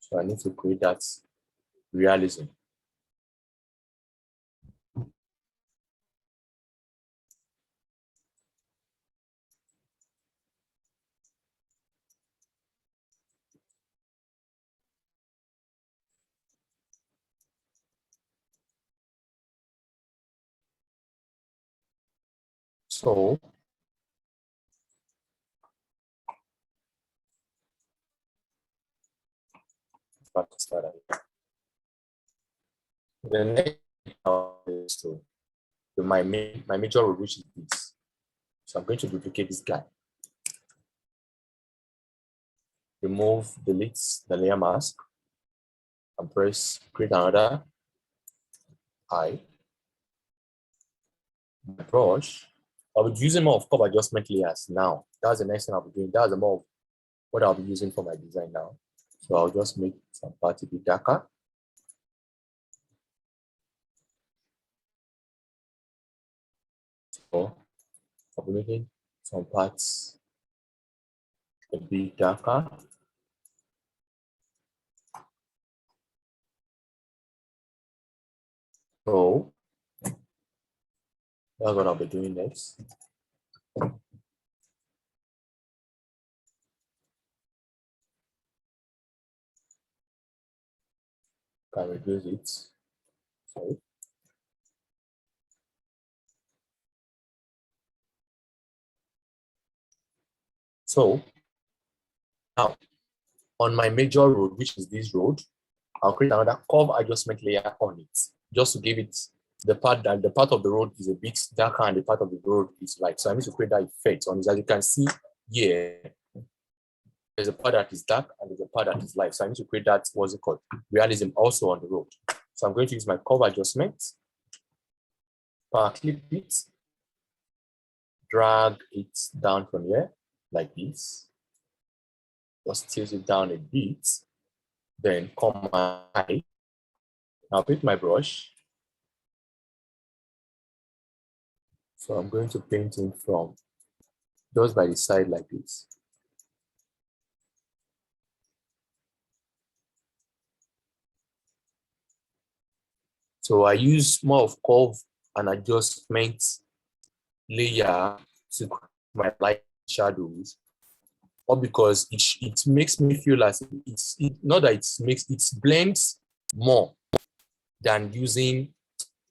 So I need to create that realism. So the next is to my major role, which is this. So I'm going to duplicate this guy. Remove, delete the layer mask, and press create another eye. My brush. I'll be using more of curve adjustment layers now. That's the next thing I'll be doing. That's the more of what I'll be using for my design now. So I'll just make some parts a bit darker. So I'll be making some parts a bit darker. So that's what I'll be doing next. Can reduce it. Sorry. So now on my major road, which is this road, I'll create another curve adjustment layer on it, just to give it the part that the part of the road is a bit darker and the part of the road is light. So I need to create that effect on it. As you can see here, there's a part that is dark and there's a part that is light. So I need to create that, what's it called, realism also on the road. So I'm going to use my curve adjustment, power clip it, drag it down from here like this. Just tilt it down a bit. Then come my, I'll pick my brush. So I'm going to paint in from just by the side like this. So I use more of curve and adjustment layer to create my light shadows, or because it makes me feel as it's not that it blends more than using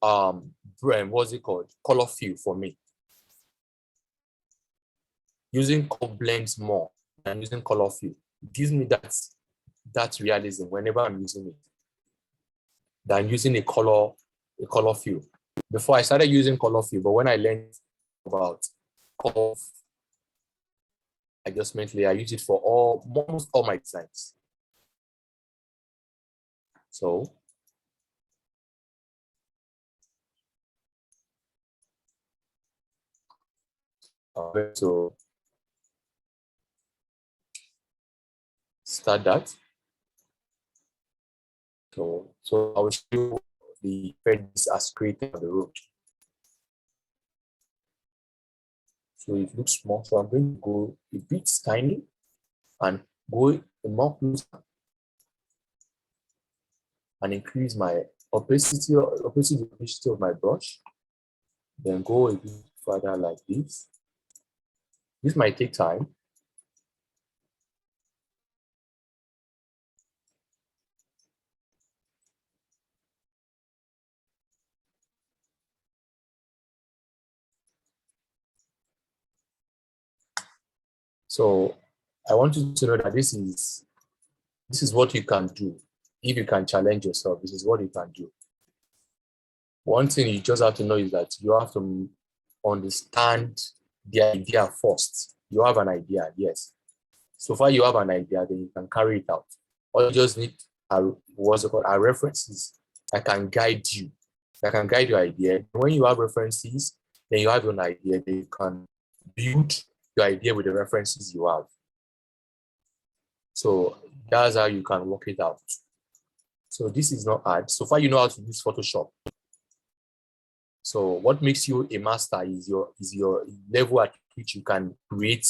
what's it called, color fill for me. Using curve blends more than using color fill. It gives me that realism whenever I'm using it than using a color fill. Before I started using color fill, but when I learned about curve adjustment layer, I use it for almost all my designs. So I'm going to start that. So I will show you the effects as created on the road. So it looks small. So I'm going to go a bit tiny and go a more closer and increase my opacity of my brush. Then go a bit further like this. This might take time. So I want you to know that this is what you can do. If you can challenge yourself, this is what you can do. One thing you just have to know is that you have to understand the idea first. You have an idea, yes. So far you have an idea, then you can carry it out. All you just need are what's it called? Are references that can guide you, that can guide your idea. When you have references, then you have an idea, then you can build your idea with the references you have. So that's how you can work it out. So this is not hard. So far you know how to use Photoshop. So what makes you a master is your level at which you can create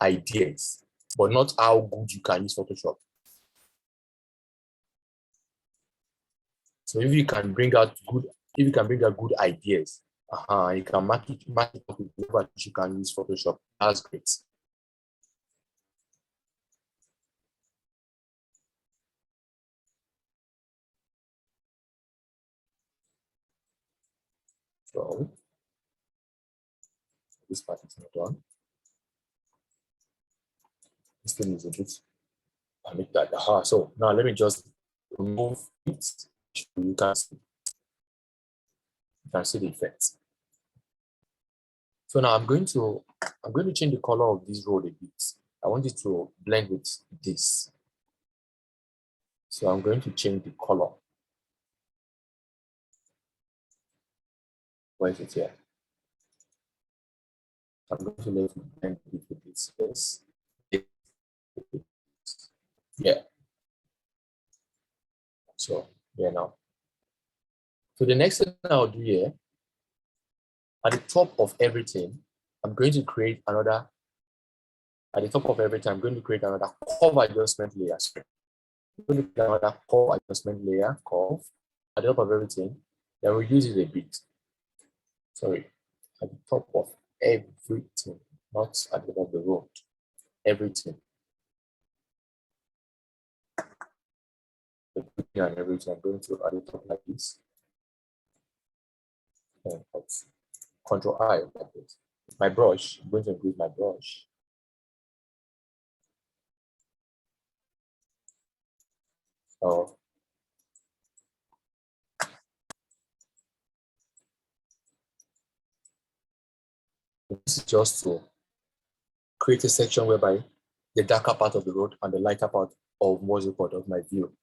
ideas, but not how good you can use Photoshop. So if you can bring out good ideas, you can match it up with the level at which you can use Photoshop. That's great. So this part is not done. This thing is a bit. I make that. So now let me just remove it. You can see the effects. So now I'm going to change the color of this road a bit. I want it to blend with this. So I'm going to change the color. Where is it here? I'm going to let it blend with this first. Yeah. So yeah now. So the next thing I'll do here, at the top of everything, I'm going to create another. At the top of everything, I'm going to create another curve adjustment layer. I'm going to create another curve adjustment layer, curve, at the top of everything. Then reduce it a bit. Sorry, at the top of everything, not at the top of the road. Everything. And everything. I'm going to add it up like this. And Control I like this. My brush, I'm going to increase my brush. So this is just to create a section whereby the darker part of the road and the lighter part of what's it called of my view.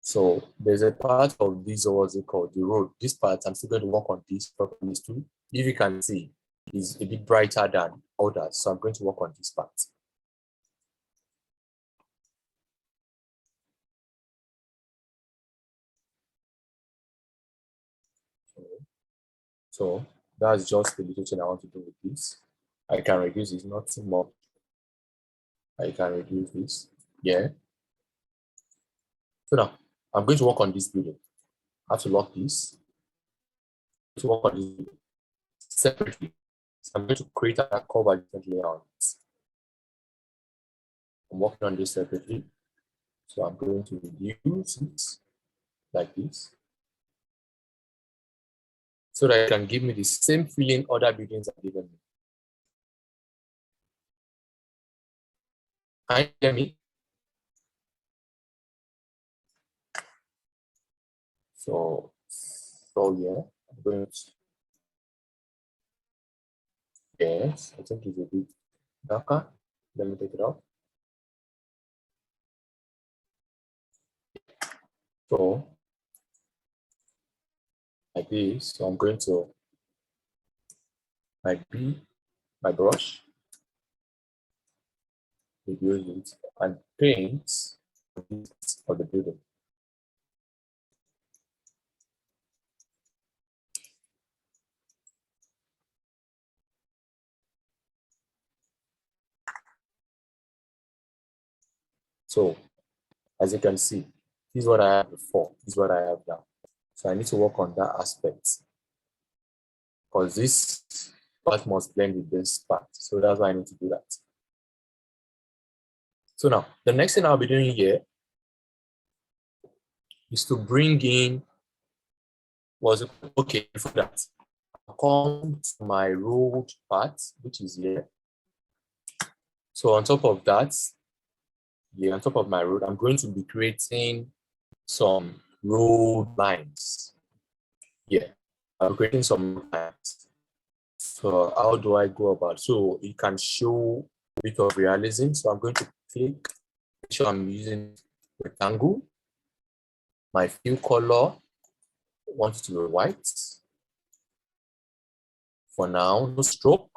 So there's a part of this, what's it called, the road. This part, I'm still going to work on this properly too. If you can see, is a bit brighter than others. So I'm going to work on this part. So that's just the little thing I want to do with this. I can reduce it, not too much. I can reduce this. Yeah. So now I'm going to work on this building. I have to lock this. To work on this building separately. So I'm going to create a cover different layout. I'm working on this separately. So I'm going to reduce it like this. So that it can give me the same feeling other buildings are giving me. Can you hear me? So yeah, I'm going to, yes, I think it's a bit darker. Let me take it off. So like this, so I'm going to my brush, reduce it, and paint for the building. So as you can see, this is what I had before, this is what I have now. So I need to work on that aspect because this part must blend with this part. So that's why I need to do that. So now the next thing I'll be doing here is to bring in okay, for that. I'll come to my road part, which is here. So on top of that, yeah, on top of my road, I'm going to be creating some road lines. Yeah, I'm creating some lines. So how do I go about? So it can show a bit of realism. So I'm going to click, make sure I'm using rectangle. My fill color, want it to be white. For now, no stroke.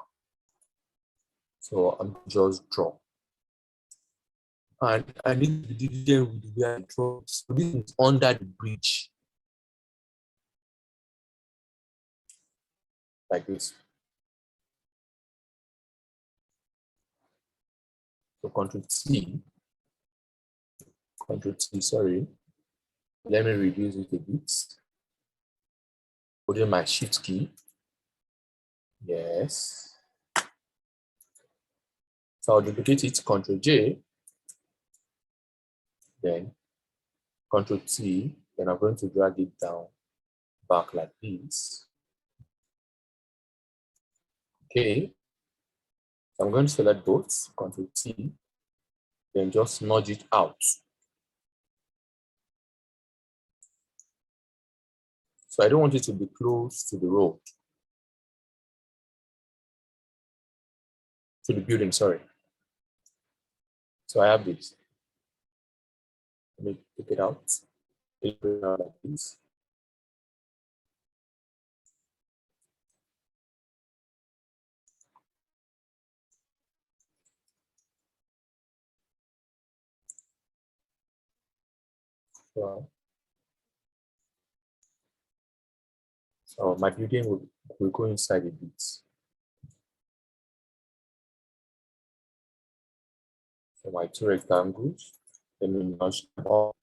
So I'm just draw. And I need to be diligent with the way I draw. So this is under the bridge. Like this. So Control T, sorry. Let me reduce it a bit. Holding my shift key. Yes. So I'll duplicate it, Control J, then Control T, then I'm going to drag it down back like this. Okay. So I'm going to select both, Control T, then just nudge it out. So I don't want it to be close to the road, to the building, sorry. So I have this. Let me take it out. Take it out like this. So my building will go inside a bit. So my two rectangles, let me nudge them up.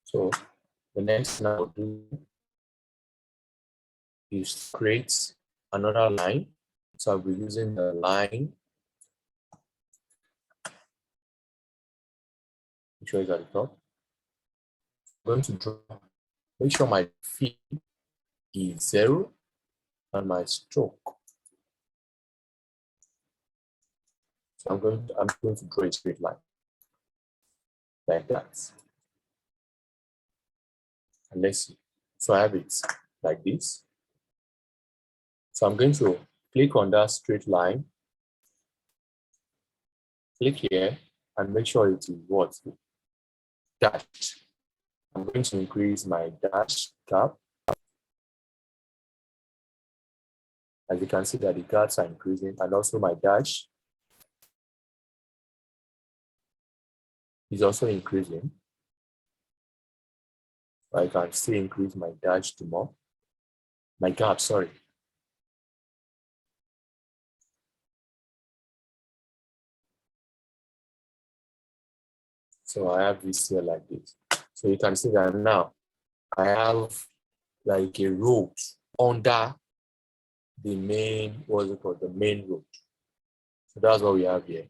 So the next thing I'll do is create another line. So I'll be using the line, which is at the top. I'm going to draw, make sure my fill is 0 and my stroke. So I'm going to draw a straight line like that. And let's see. So I have it like this. So I'm going to click on that straight line, click here, and make sure it is what? Dashed. I'm going to increase my dash gap. As you can see that the gaps are increasing, and also my dash is also increasing. I can still increase my dash to more. My gap, sorry. So I have this here like this. So you can see that now I have like a road under the main, what's it called? The main road. So that's what we have here.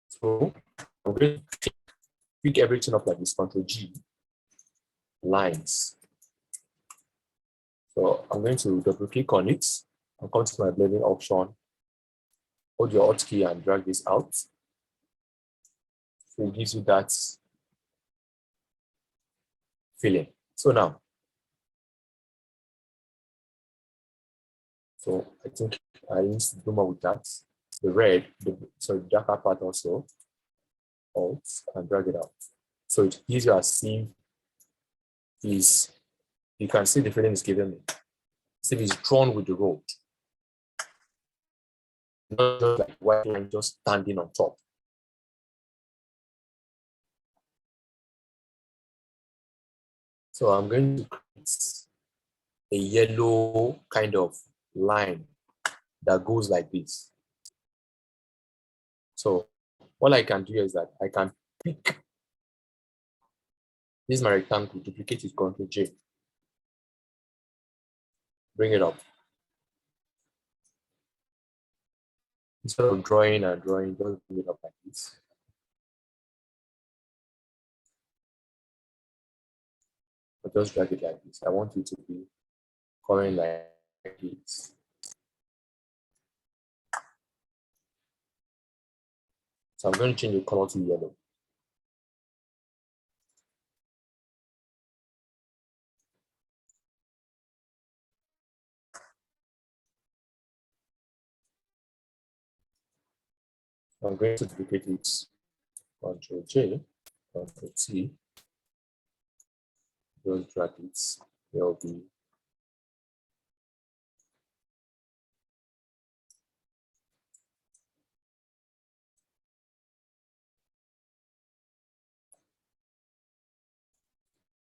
So I'm going to pick everything up like this, Control G, lines. So I'm going to double click on it and come to my blending option. Hold your Alt key and drag this out. So it gives you that feeling. So now, so I think I need to do more with that. The red, the darker part also, Alt and drag it out. So it gives you a scene is, you can see the feeling it's giving me. See, it's drawn with the road. Not just like white line just standing on top. So I'm going to create a yellow kind of line that goes like this. So what I can do is that I can pick, this is my rectangle, duplicate it, Ctrl J, bring it up. Instead of drawing and drawing, just bring it up like this. But just drag it like this. I want it to be coming like this. So I'm going to change the color to yellow. I'm going to duplicate it. Control J, Control T. Just drag it. There will be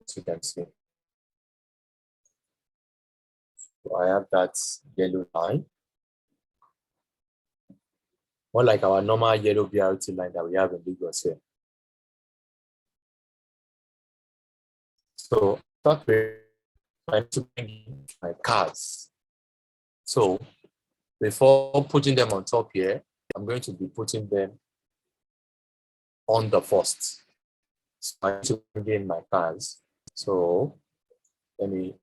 as you can see. So I have that yellow line. More like our normal yellow BRT line that we have in Lagos here. So start with I need to bring in my cars. So before putting them on top here, I'm going to be putting them on the first. So I need to bring in my cars. So let me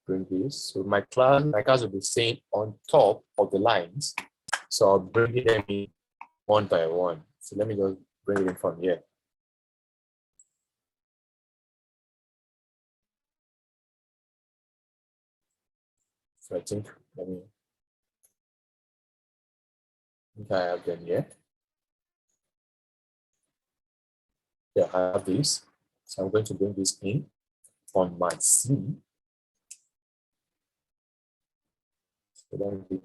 bring this. So my cars will be staying on top of the lines. So I'll bring them in one by one. So let me just bring it in from here. So I think I have them here. Yeah, I have this. So I'm going to bring this in on my C. So then we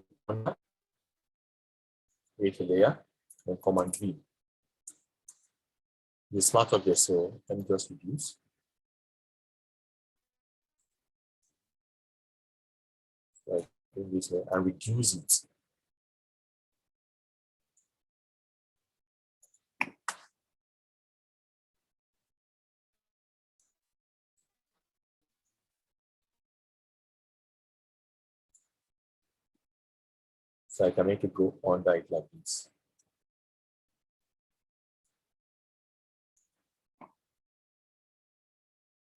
create a layer and Command V. The smart object, so let me just reduce. So I bring this here and reduce it. So I can make it go under it like this.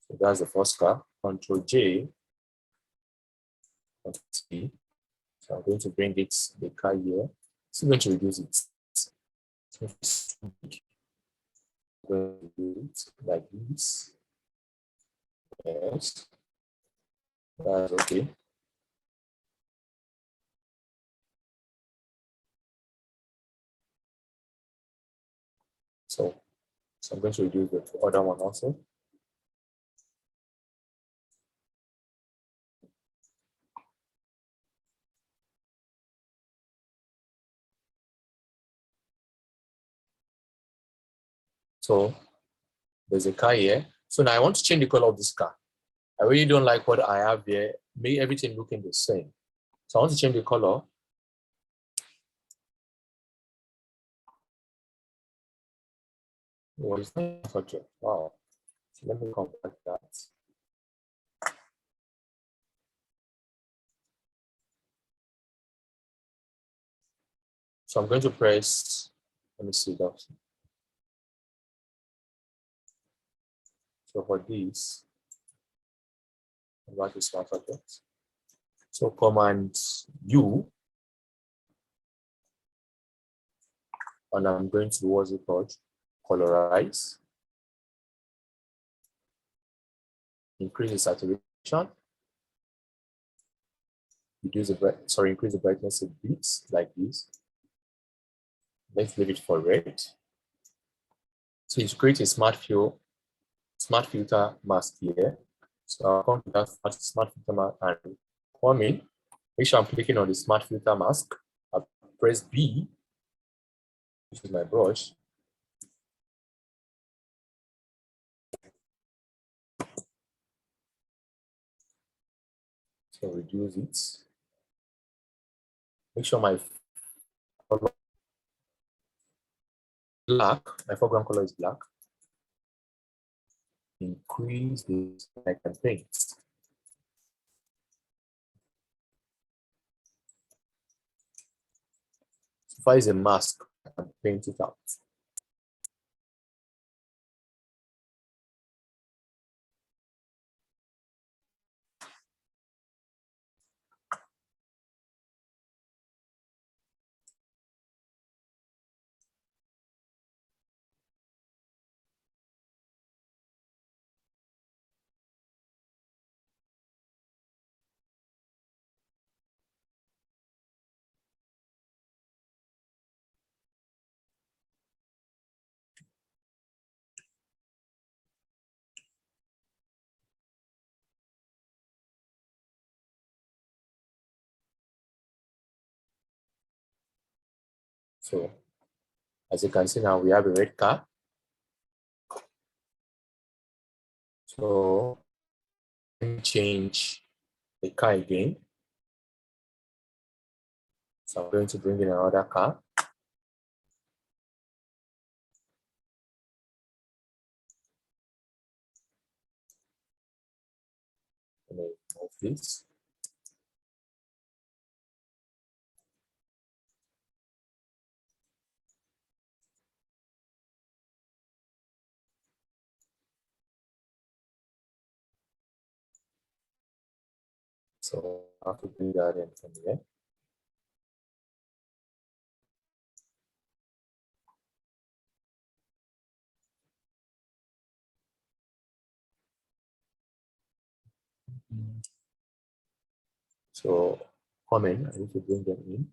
So that's the first car. Control J, Control T. So I'm going to bring it, the car here. So I'm going to reduce it. So I'm going to do it like this. Yes. That's okay. So I'm going to reduce the other one also. So there's a car here. So now I want to change the color of this car. I really don't like what I have here. Make everything looking the same. So I want to change the color. What is that subject? Wow. So let me compact that. So I'm going to press, let me see that. So for this, I'm going to smart object. So Command U, and I'm going to, what's it called? Colorize. Increase the saturation. Increase the brightness a bit, like this. Let's leave it for red. So it's create a smart filter mask here. So I'll come to that smart filter mask and come in. Make sure I'm clicking on the smart filter mask. I'll press B, which is my brush. So reduce it. Make sure my color black, my foreground color is black. Increase this, I can paint. If I use a mask, I can paint it out. So as you can see now, we have a red car. So let me change the car again. So I'm going to bring in another car. Let me move this. So I have to bring that in from here. So come in, I need to bring them in.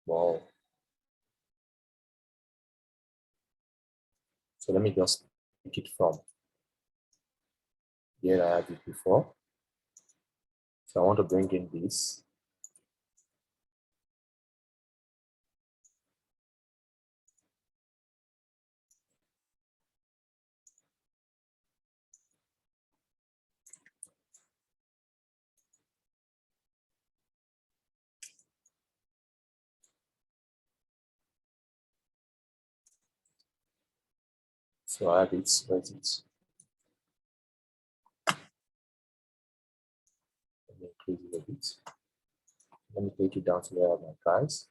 Wow. So let me just pick it from here I had it before. So I want to bring in this. So I have it, where is it? Let me increase it a bit. Let me take it down to where I have my cars.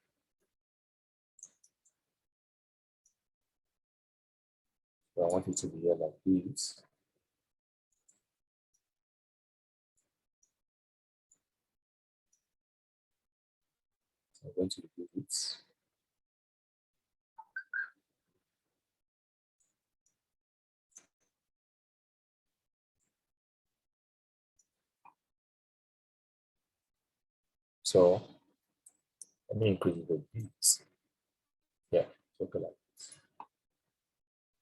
So I want it to be here like this. So I'm going to remove it. So let me increase it a bit. Yeah, something like this.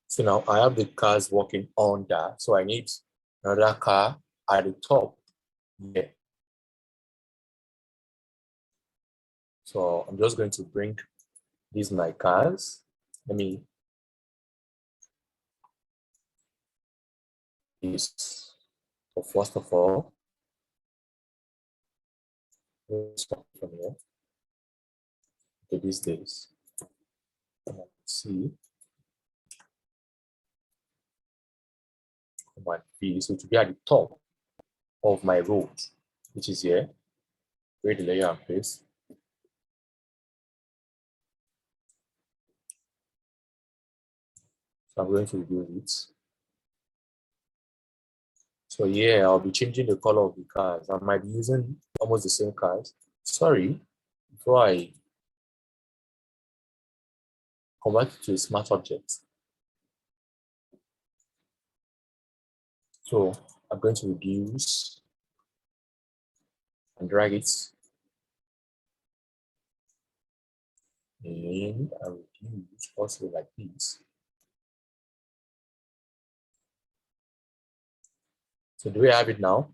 So now I have the cars working on that. So I need another car at the top. Yeah. So I'm just going to bring these my cars. Let me use. So first of all, let's start from here. Okay, these days. Let's see. Command V. So to be at the top of my road, which is here. Create the layer and paste. So I'm going to reduce it. So yeah, I'll be changing the color of the cars. I might be using almost the same cars. Sorry, before I convert it to a smart object. So I'm going to reduce and drag it in and reduce also like this. So do we have it now?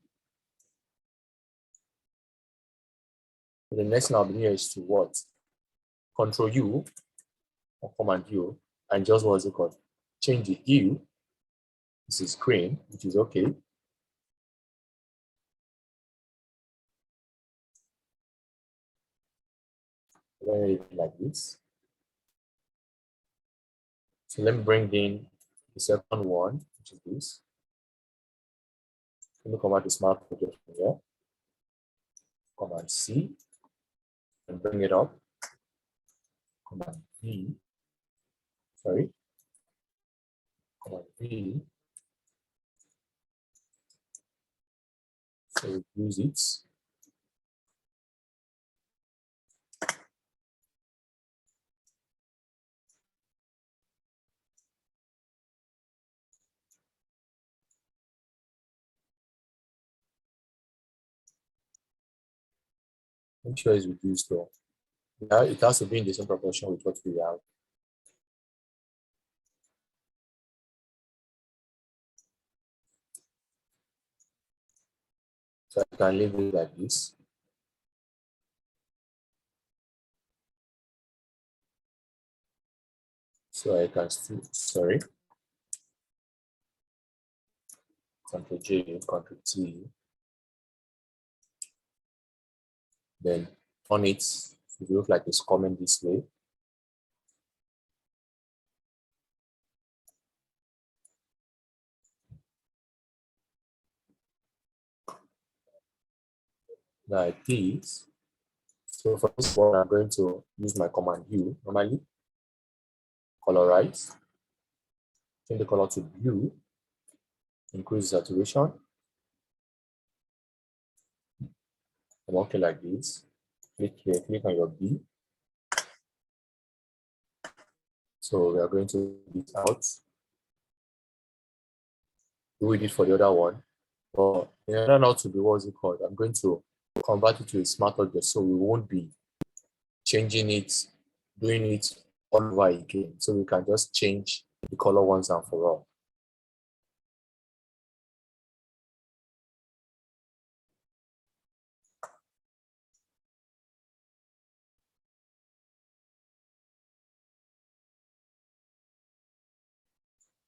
So the next thing I'll be doing is to what? Control U or Command U and just what's it called? Change the hue. This is green, which is okay. Like this. So let me bring in the second one, which is this. Let me come out the smart project from here. Command C and bring it up. Command V. Sorry. Command V. So use it. Make sure it's reduced though. Now it has to be in the same proportion with what we have. So I can leave it like this. So I can still, sorry, Ctrl J, Ctrl T, then on it, it looks like it's coming this way. Like this. So for this one, I'm going to use my command hue normally, colorize, change the color to blue, increase saturation. I'm okay like this. Click here, click on your B. So we are going to beat out. Do we did for the other one? But in order not to be what's it called, I'm going to convert it to a smart object so we won't be changing it, doing it all over again. So we can just change the color once and for all.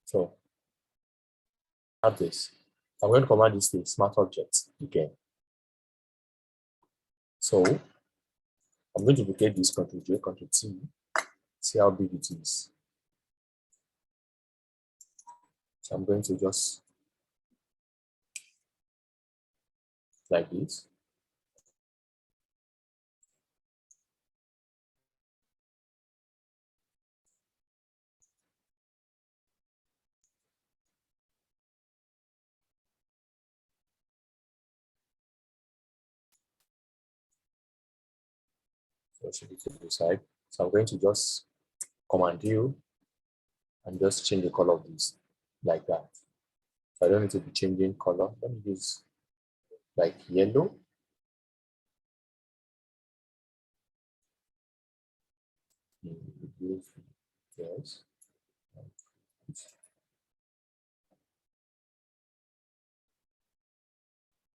So I have this. I'm going to command this to smart object again. So I'm going to duplicate this, Ctrl J, Ctrl T, see how big it is. So I'm going to just like this. So it should be to the side. So I'm going to just command U and just change the color of this like that. So I don't need to be changing color. Let me use like yellow. Yes.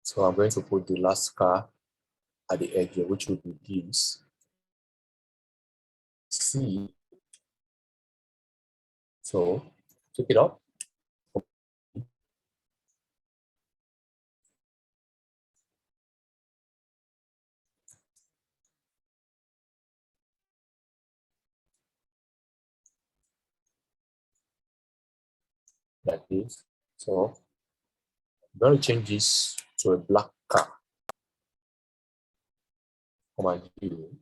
So I'm going to put the last car at the edge here, which will be this. C. So pick it up. Like this. So I'm going to change this to a black car. Command U.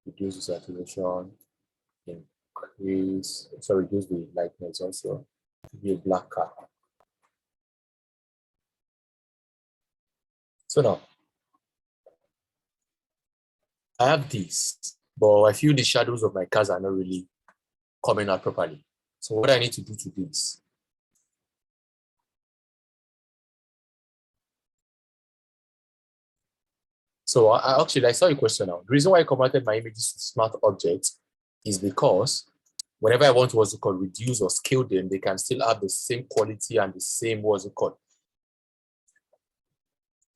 Reduce the saturation. Increase. So reduce the lightness also. To be a black car. So now I have this, but I feel the shadows of my cars are not really coming out properly. So what I need to do to this? So I saw a question now. The reason why I converted my images to smart objects is because whenever I want what's it called reduce or scale them, they can still have the same quality and the same what's it called,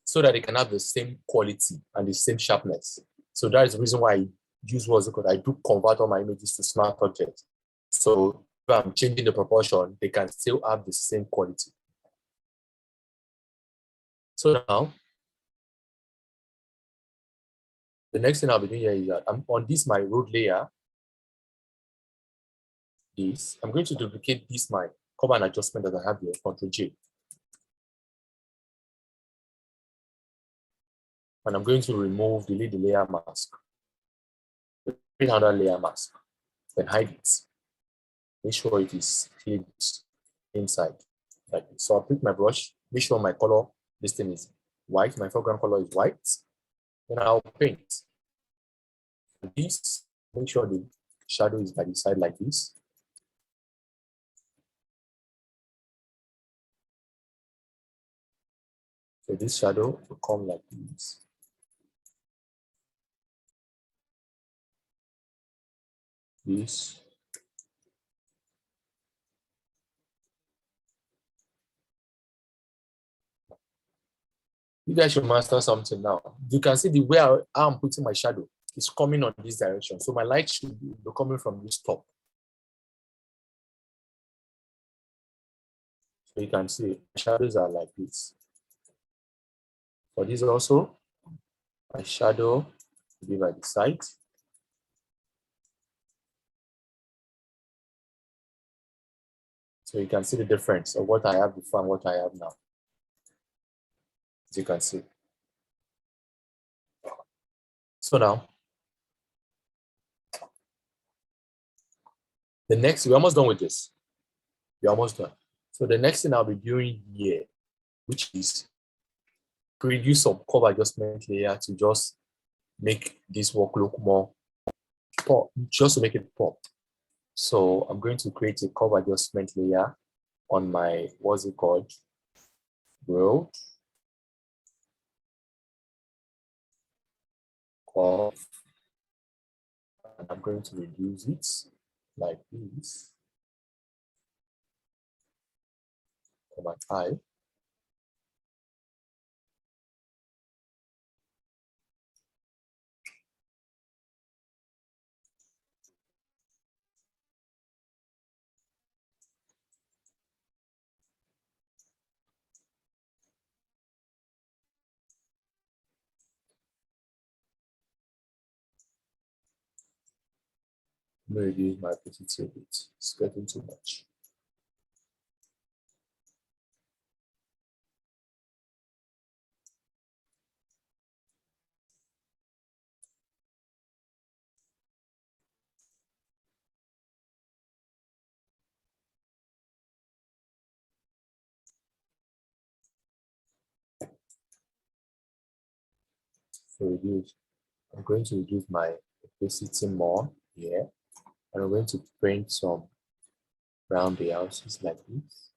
so that they can have the same quality and the same sharpness. So that is the reason why I use what's it called. I do convert all my images to smart objects. So if I'm changing the proportion, they can still have the same quality. So now, the next thing I'll be doing here is that I'm on this my road layer. I'm going to duplicate this my command adjustment that I have here, Ctrl J. And I'm going to delete the layer mask. Create another layer mask, then hide it. Make sure it is clipped inside like this. So I'll pick my brush, make sure my color, this thing is white, my foreground color is white. Then I'll paint. This, make sure the shadow is by the side like this. So this shadow will come like this. This. You guys should master something now. You can see the way I'm putting my shadow is coming on this direction. So my light should be coming from this top. So you can see shadows are like this. For this also, my shadow will be by the side. So you can see the difference of what I have before and what I have now. As you can see. So now, the next, we're almost done with this. We're almost done. So the next thing I'll be doing here, which is produce some cover adjustment layer to just make this work look more pop, just to make it pop. So I'm going to create a cover adjustment layer on my, what's it called? World. And I'm going to reduce it like this. Command I. I'm going to reduce my opacity a bit. It's getting too much. So reduce. I'm going to reduce my opacity more here. And I'm going to print some round the houses like this.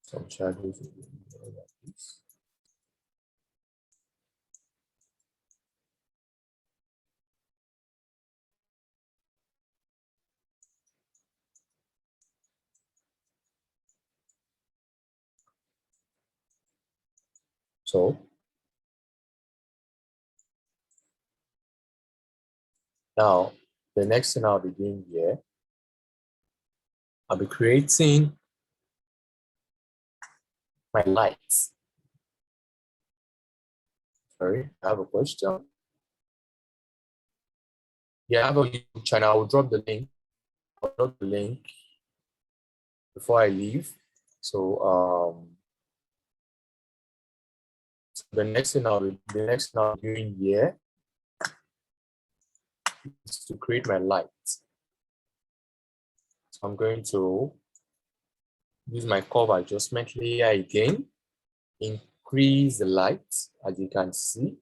Some shadows like this. So now the next thing I'll be doing here, I'll be creating my lights. Sorry, I have a question. Yeah, I have a YouTube channel. I will drop the link. I'll drop the link before I leave. So the next thing I'll be doing here is to create my lights. So I'm going to use my curve adjustment layer again, increase the light, as you can see.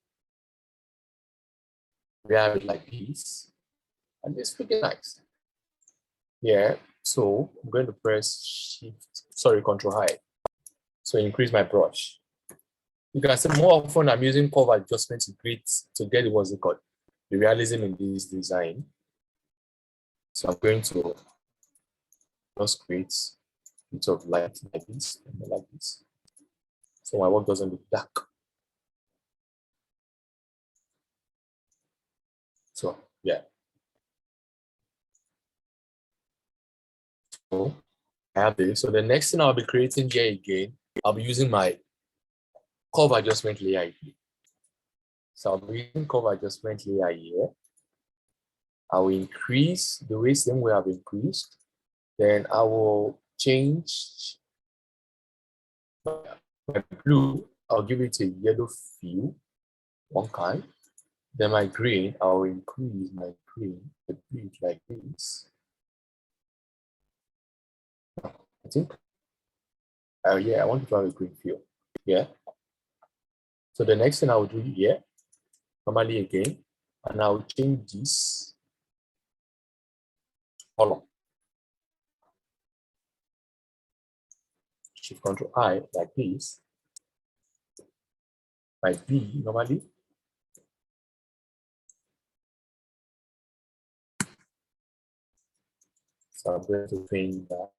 We have it like this, and it's pretty nice. Yeah, so I'm going to press Control I. So increase my brush. You can see more often I'm using curve adjustment to get what's it called, the realism in this design. So I'm going to just create a bit of light like this and like this, so my work doesn't look dark. So yeah. So I have this. So the next thing I'll be creating here again, I'll be using my curve adjustment layer again. So I'll be using curve adjustment layer here. I will increase the same way I've increased. Then I will change my blue. I'll give it a yellow feel, one kind. Then my green, I'll increase my green a bit like this. I think, yeah, I want to have a green feel. Yeah. So the next thing I will do here, normally again, and I'll change this color. Shift Control I like this. My B normally. So I'm going to paint that.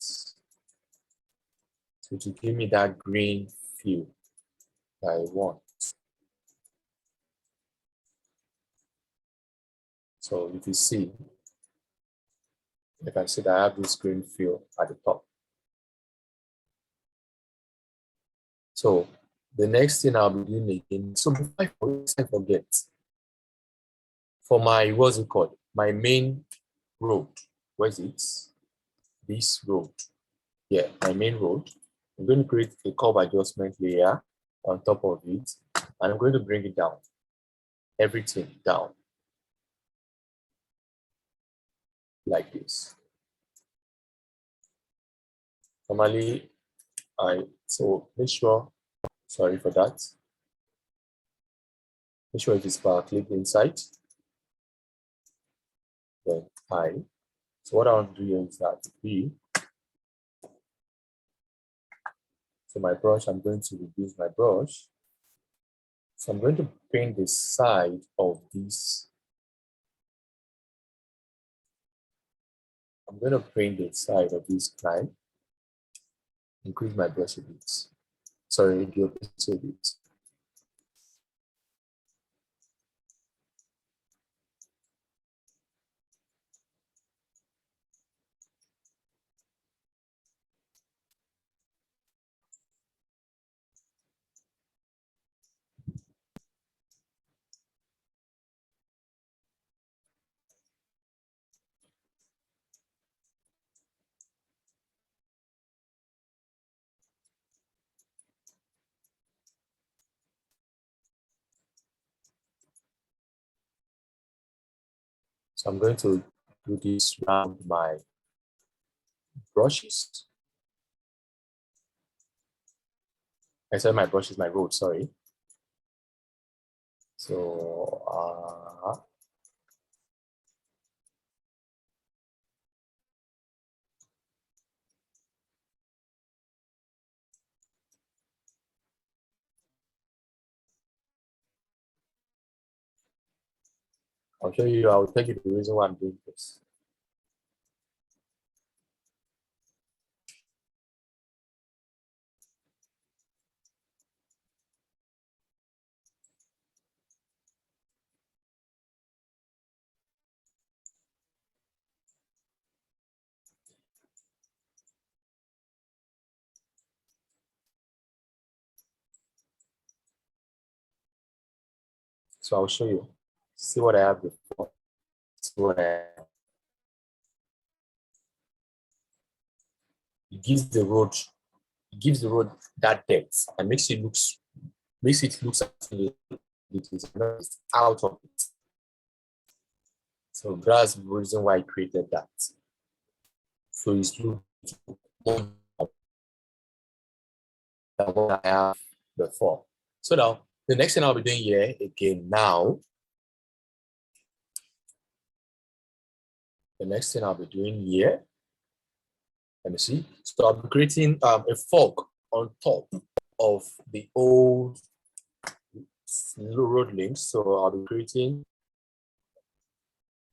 So to give me that green feel that I want. So if you see, you can see that I have this green feel at the top. So the next thing I'll be doing again, so before I forget, for my, what's it called? My main road, where's it? This road. Yeah, my main road. I'm going to create a curve adjustment layer on top of it, and I'm going to bring it down, everything down, like this. Normally, so make sure, sorry for that. Make sure it is power clip inside. Then so what I want to do here is that B. So my brush, I'm going to reduce my brush. So I'm going to paint the side of this. I'm going to paint the side of this line. Increase my brush a bit. Sorry, the opacity a bit. So I'm going to do this around my brushes. I said my brush is my road, sorry. So I'll show you, I'll tell you the reason why I'm doing this. So I'll show you. See what I have before. See what I have. It gives the road, that depth and makes it look it is not out of it. So that's the reason why I created that. So it's more than what I have before. So now the next thing I'll be doing here again now. The next thing I'll be doing here. Let me see. So I'll be creating a fork on top of the old road links. So I'll be creating,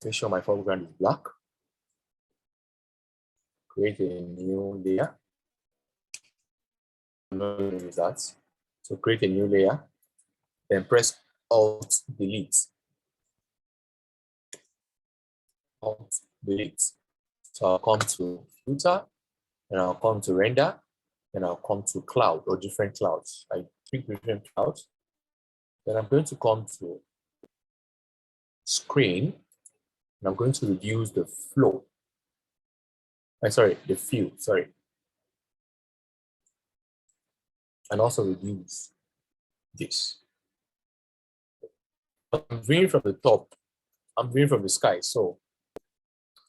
make sure my foreground is black. Create a new layer. I'm not going to use that. So create a new layer, then press Alt Delete. Alt Delete. So I'll come to filter, and I'll come to render, and I'll come to cloud or different clouds. I pick different clouds. Then I'm going to come to screen, and I'm going to reduce the flow. Sorry, the fill, sorry. And also reduce this. But I'm viewing from the top. I'm viewing from the sky, so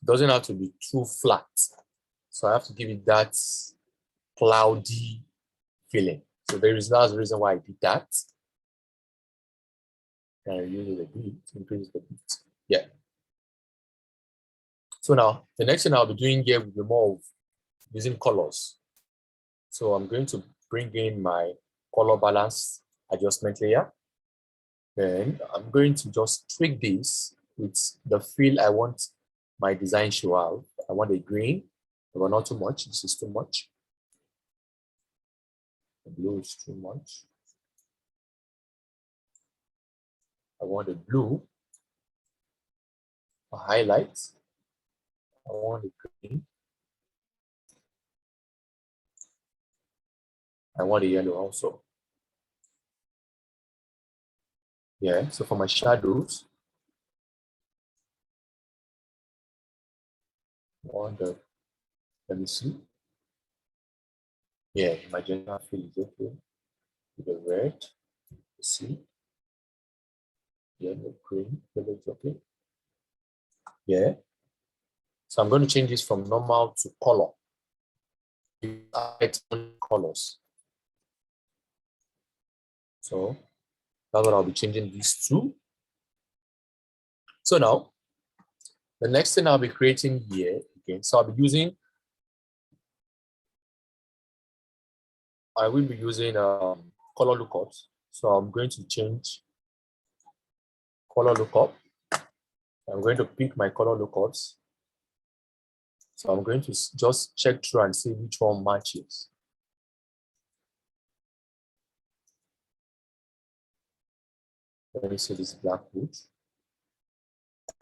it doesn't have to be too flat. So I have to give it that cloudy feeling. So that's the reason why I did that. And I use it a bit, increase the bit. Yeah. So now the next thing I'll be doing here will be more of using colors. So I'm going to bring in my color balance adjustment layer. Then I'm going to just tweak this with the feel I want my design to have. I want a green, but not too much. This is too much. The blue is too much. I want a blue for highlights. I want a green. I want a yellow also. Yeah, so for my shadows, I want the, let me see. Yeah, magenta fill is okay. With the red, see. Yellow, green, yellow is okay. Yeah. So I'm going to change this from normal to color. Colors. So that's what I'll be changing these to. So now, the next thing I'll be creating here again. So I will be using color lookups. So I'm going to change color lookup. I'm going to pick my color lookups. So I'm going to just check through and see which one matches. Let me see this black wood.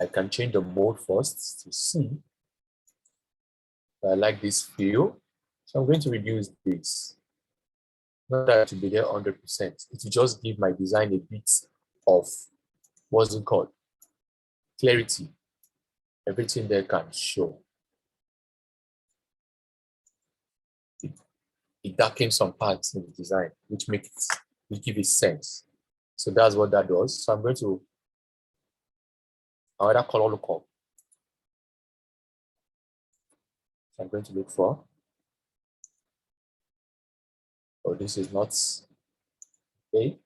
I can change the mode first to see. I like this feel. So I'm going to reduce this. Not that to be there 100%. It will just give my design a bit of, what's it called? Clarity. Everything there can show. It darkens some parts in the design, which give it sense. So that's what that does. So I'm going to another color lookup. So I'm going to look for. Oh, this is not okay.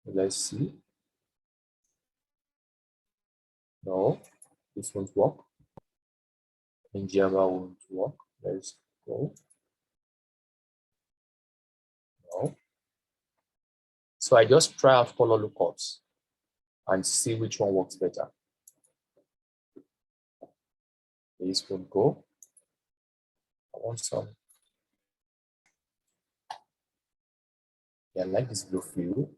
Let's see. No, this won't work. In Java won't work. Let's go. No. So I just try out color lookups and see which one works better. This will go. I want some. Yeah, I like this blue feel.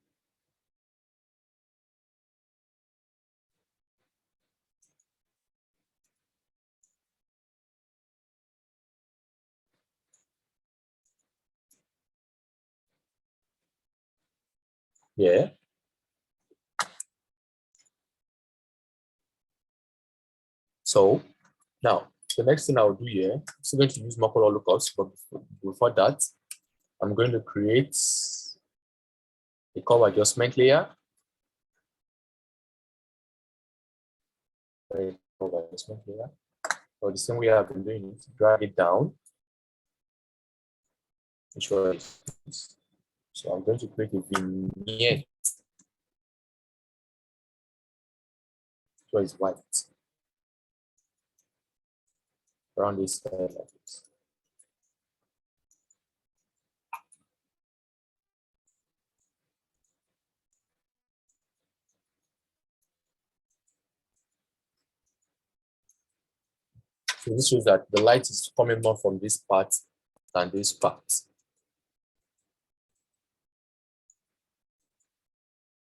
Yeah. So now the next thing I'll do here, I'm still going to use more color lookups, but before that, I'm going to create a color adjustment layer. Color adjustment layer. So the same way I've been doing it, drag it down. Make sure it's, so I'm going to create a vignette. So it's white. Around this side like this. So this shows that the light is coming more from this part than this part.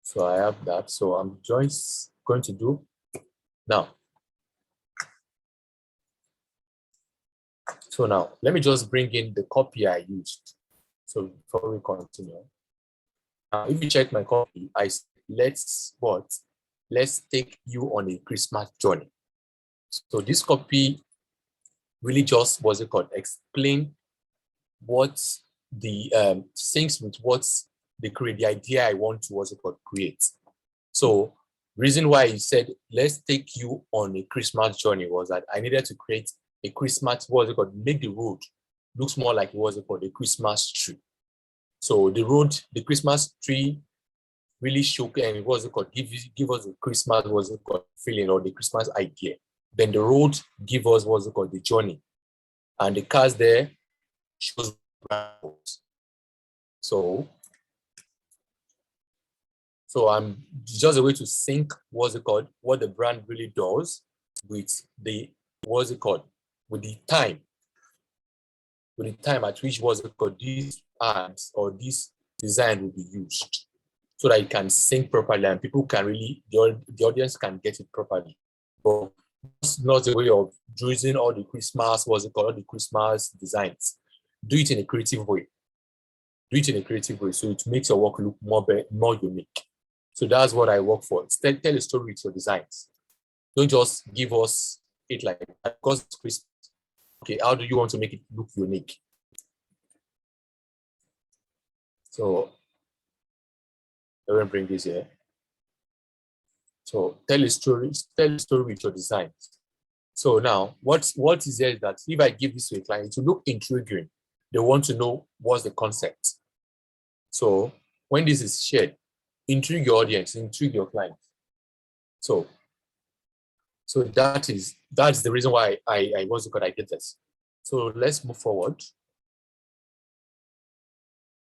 So I have that. So I'm just going to do now. So now let me just bring in the copy I used. So before we continue, now if you check my copy, let's take you on a Christmas journey. So this copy really just explain what the syncs with what the idea I want to create. So reason why he said let's take you on a Christmas journey was that I needed to create a Christmas make the road looks more like a Christmas tree. So the Christmas tree really shook and give us a Christmas feeling or the Christmas idea. Then the road give us the journey, and the cars there shows so I'm just a way to sync what the brand really does with the what's it called, with the time at which what's it called, these ads or this design will be used, so that it can sync properly and people can really, the audience can get it properly. But it's not a way of using all the Christmas, what's it called, all the Christmas designs. Do it in a creative way. So it makes your work look more unique. So that's what I work for. Tell a story with your designs. Don't just give us it like that because it's Christmas. Okay, how do you want to make it look unique? So let me bring this here. So tell a story with your designs. So now what is there is that if I give this to a client, it will look intriguing. They want to know what's the concept. So when this is shared, intrigue your audience, intrigue your clients. So that's the reason why I did this. So let's move forward.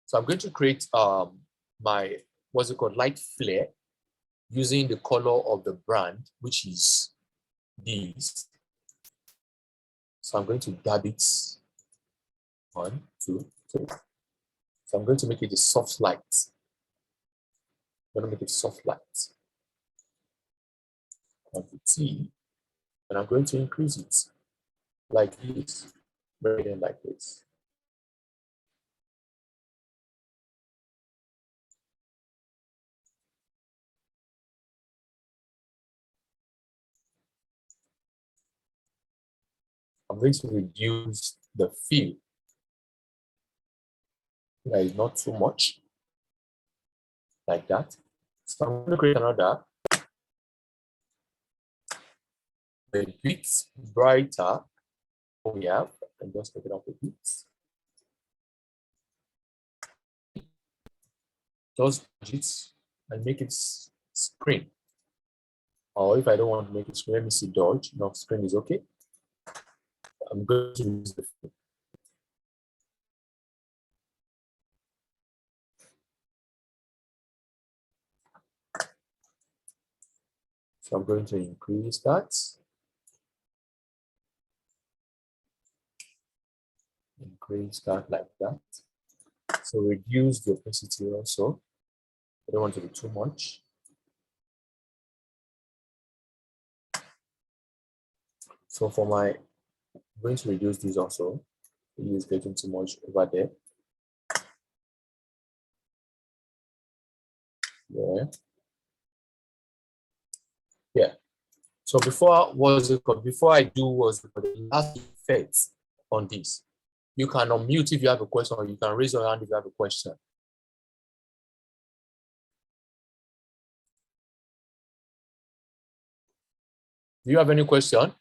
So I'm going to create my light flare using the color of the brand, which is these. So I'm going to dab it 1, 2, 3. So I'm going to make it a soft light. I'm going to make it soft light. T, and I'm going to increase it like this, very like this. I'm going to reduce the fill. That is not too much, like that. So I'm going to create another a bit brighter. We have, and just take it up a bit. Just it and make it screen. Or if I don't want to make it screen, let me see dodge. No, screen is okay. I'm going to use the fill. So I'm going to increase that. Increase that like that. So reduce the opacity also. I don't want to be too much. So for my, I'm going to reduce this also. It is getting too much over there. Yeah. Yeah. So before I do the last effect on this, you can unmute if you have a question, or you can raise your hand if you have a question. Do you have any question?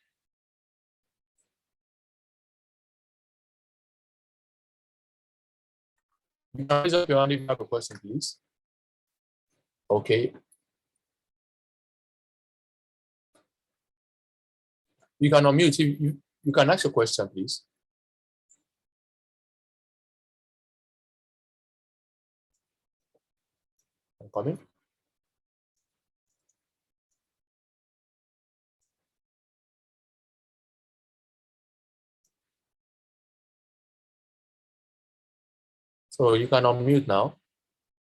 You can raise up your hand if you have a question, please. Okay. You can unmute if you can ask a question, please. I'm coming. So you can unmute now.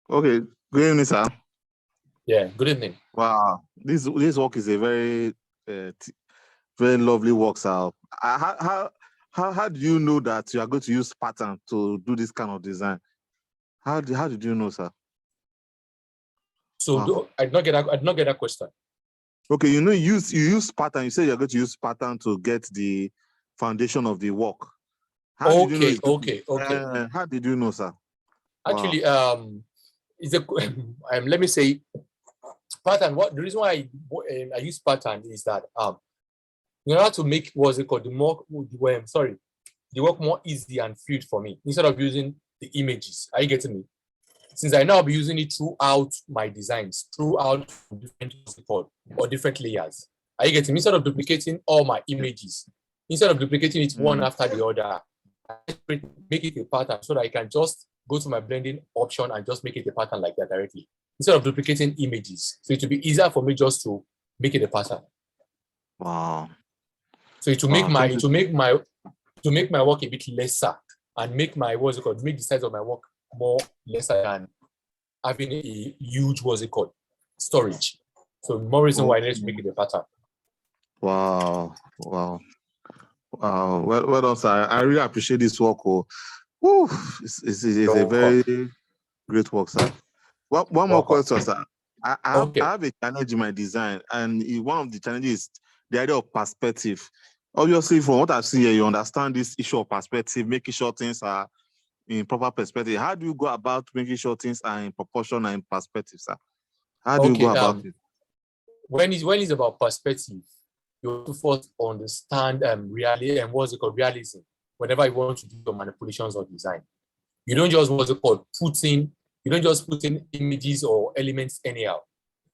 Okay, good evening, sir. Yeah, good evening. Wow, this work is a very very lovely work, sir. How do you know that you are going to use pattern to do this kind of design? How did you know, sir? So Wow. I did not get that question. Okay, you use pattern. You say you're going to use pattern to get the foundation of the work. How did you know? Okay. How did you know, sir? Actually, it's a let me say pattern. The reason why I use pattern is that in order to make the work more easy and fluid for me, instead of using the images. Are you getting me? Since I now be using it throughout my designs, throughout different layers. Are you getting me? Instead of duplicating all my images, instead of duplicating it one after the other, I make it a pattern so that I can just go to my blending option and just make it a pattern like that directly, instead of duplicating images. So it will be easier for me just to make it a pattern. Wow. So it will make my work a bit lesser and make my make the size of my work more lesser than having a huge storage. So more reason why I need to make it a pattern. Wow. Well done, sir. I really appreciate this work. Oh. Woo. It's a very great work, sir. One more question, sir. I have a challenge in my design, and one of the challenges is the idea of perspective. Obviously, from what I see here, you understand this issue of perspective, making sure things are in proper perspective. How do you go about making sure things are in proportion and in perspective, sir? How do you go about it? When it's about perspective, you have to first understand realism. Whenever you want to do your manipulations or design, you don't just you don't just put in images or elements anyhow.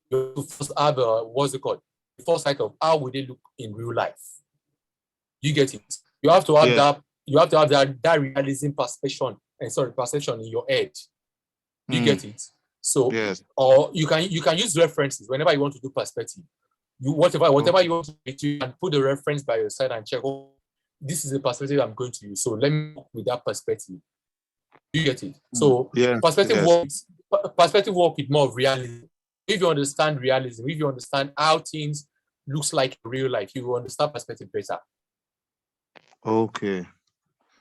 You have to first have the first sight of how would they look in real life. You get it? You have to have that. You have to have that realism perception in your head. You get it? So, or you can use references whenever you want to do perspective. Whatever you want to do, you can put the reference by your side and check. Oh, this is the perspective I'm going to use. So let me work with that perspective. You get it? So perspective work with more of realism. If you understand realism, if you understand how things looks like in real life, you will understand perspective better. Okay.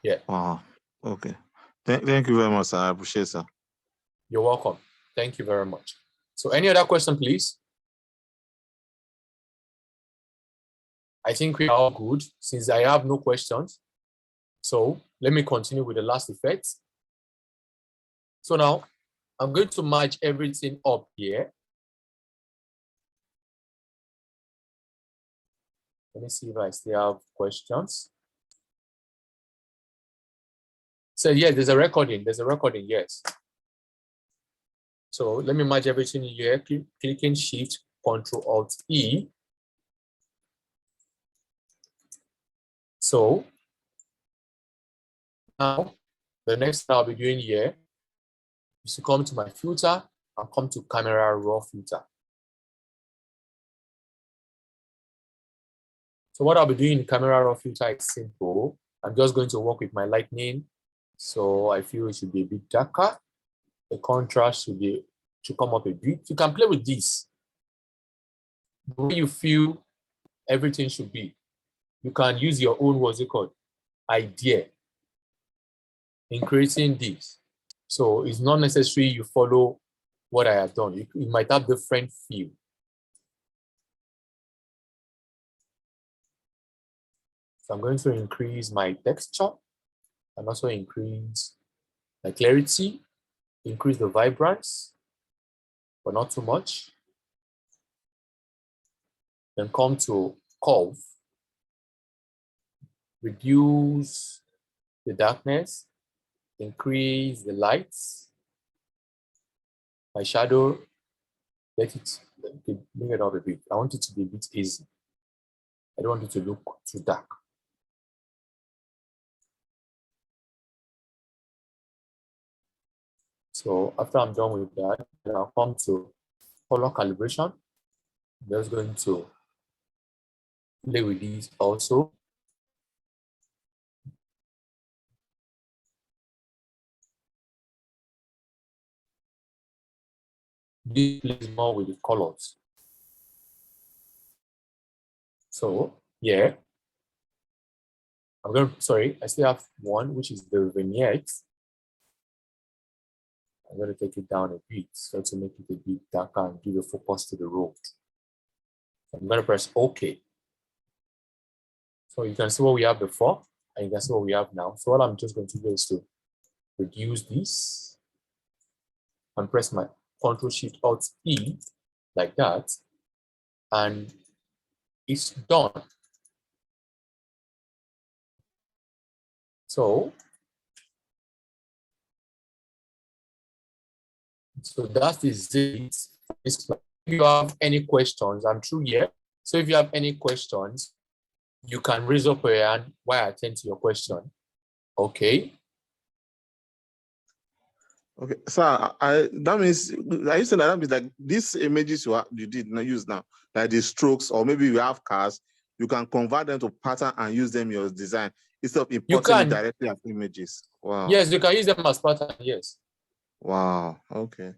Yeah. Wow. Okay. Thank you very much, sir. I appreciate it, sir. You're welcome. Thank you very much. So any other question, please? I think we are all good since I have no questions. So let me continue with the last effect. So now I'm going to match everything up here. Let me see if I still have questions. So yeah, there's a recording. Yes. So let me merge everything here. Clicking Shift, Control, Alt, E. So now the next thing I'll be doing here is to come to my filter and come to Camera Raw filter. So what I'll be doing in Camera Raw filter is simple. I'm just going to work with my lightning. So I feel it should be a bit darker. The contrast should come up a bit. You can play with this. The way you feel everything should be. You can use your own, idea in creating this. So it's not necessary you follow what I have done. You might have different feel. So I'm going to increase my texture and also increase the clarity, increase the vibrance, but not too much. Then come to curve, reduce the darkness, increase the lights. My shadow, bring it up a bit. I want it to be a bit easy. I don't want it to look too dark. So after I'm done with that, then I'll come to color calibration. I'm just going to play with these also. This plays more with the colors. So yeah, I still have one, which is the vignette. I'm going to take it down a bit so to make it a bit darker and give a focus to the road. So I'm going to press OK. So you can see what we have before and you can see what we have now. So what I'm just going to do is to reduce this and press my Ctrl Shift Alt E like that. And it's done. So that is it. If you have any questions, I'm through here. So if you have any questions, you can raise up your hand while I attend to your question. Okay. Okay, sir. That means are you saying that means like these images you did not use now, like the strokes, or maybe you have cars, you can convert them to pattern and use them in your design instead of You importing it can. directly as images. Wow. Yes, you can use them as pattern. Yes. Wow. Okay.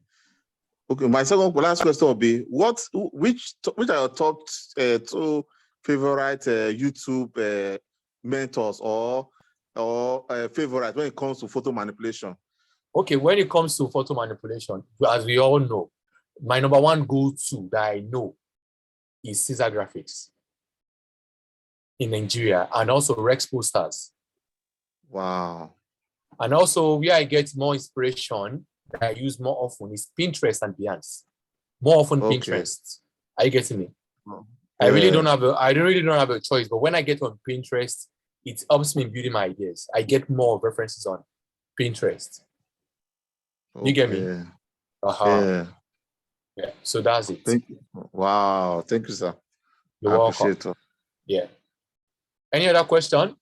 Okay. My last question will be: which are your top two favorite YouTube mentors or favorite when it comes to photo manipulation? Okay, when it comes to photo manipulation, as we all know, my number one go-to that I know is Caesar Graphics in Nigeria, and also Rex Posters. Wow. And also where I get more inspiration that I use more often is Pinterest and Behance. More often Pinterest. Are you getting me? I really don't have a choice, but when I get on Pinterest, it helps me in building my ideas. I get more references on Pinterest. You get me? Yeah. Yeah. So that's it. Thank you. Wow. Thank you, sir. You're welcome. Appreciate it. Yeah. Any other question?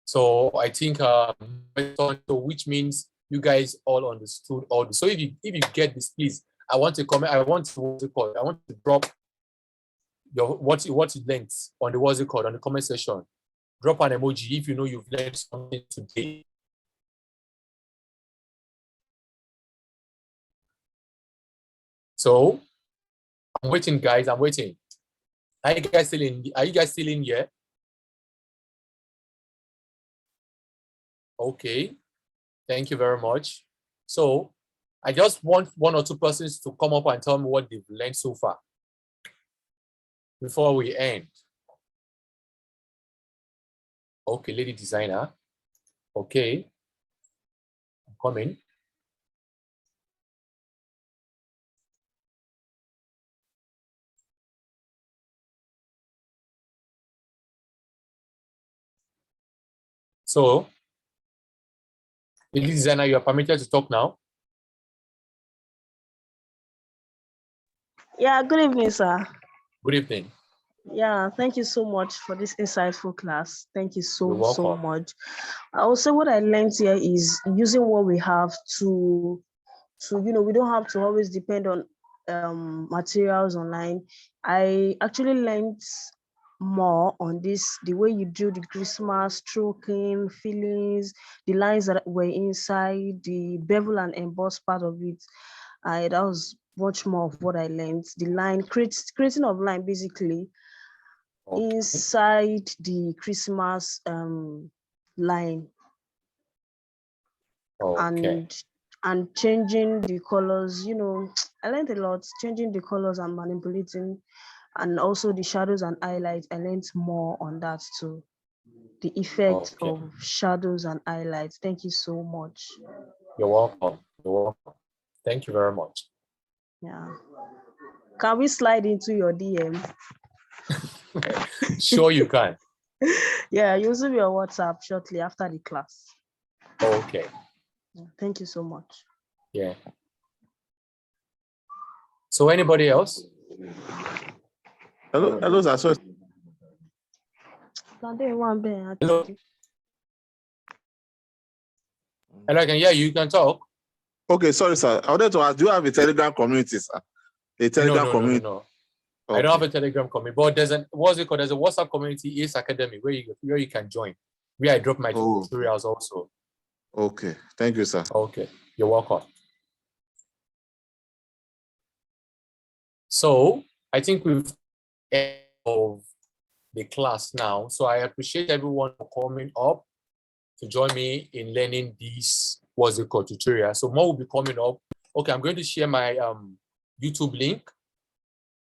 So I think so which means you guys all understood all this. So if you get this, please, I want to comment. I want to drop your what you learned on the on the comment section. Drop an emoji if you know you've learned something today. So I'm waiting, guys. I'm waiting. Are you guys still in here? Okay. Thank you very much. So I just want one or two persons to come up and tell me what they've learned so far before we end. Okay, lady designer. Okay. I'm coming. So, lady designer, you are permitted to talk now. Yeah, good evening, sir. Good evening. Yeah, thank you so much for this insightful class. Thank you so much. I will say what I learned here is using what we have to we don't have to always depend on materials online. I actually learned more on this, the way you do the Christmas stroking, feelings, the lines that were inside, the bevel and emboss part of it. That was much more of what I learned. The line, creating of line basically inside the Christmas line. And changing the colors, I learned a lot, changing the colors and manipulating, and also the shadows and highlights. I learned more on that too. The effect of shadows and highlights. Thank you so much. You're welcome. You're welcome. Thank you very much. Yeah. Can we slide into your DM? Sure you can. Yeah, using your WhatsApp shortly after the class. Okay. Thank you so much. Yeah. So anybody else? Hello, sir. Hello. Hello, I can hear you. You can talk. Okay, sorry, sir. I wanted to ask, do you have a Telegram community, sir? A Telegram community? No. Okay. I don't have a Telegram community, but there's a WhatsApp community, Ace Academy, where you can join. Where I drop my tutorials also. Okay. Thank you, sir. Okay. You're welcome. So I think we've end of the class now. So I appreciate everyone for coming up to join me in learning this tutorial. So more will be coming up. Okay, I'm going to share my YouTube link.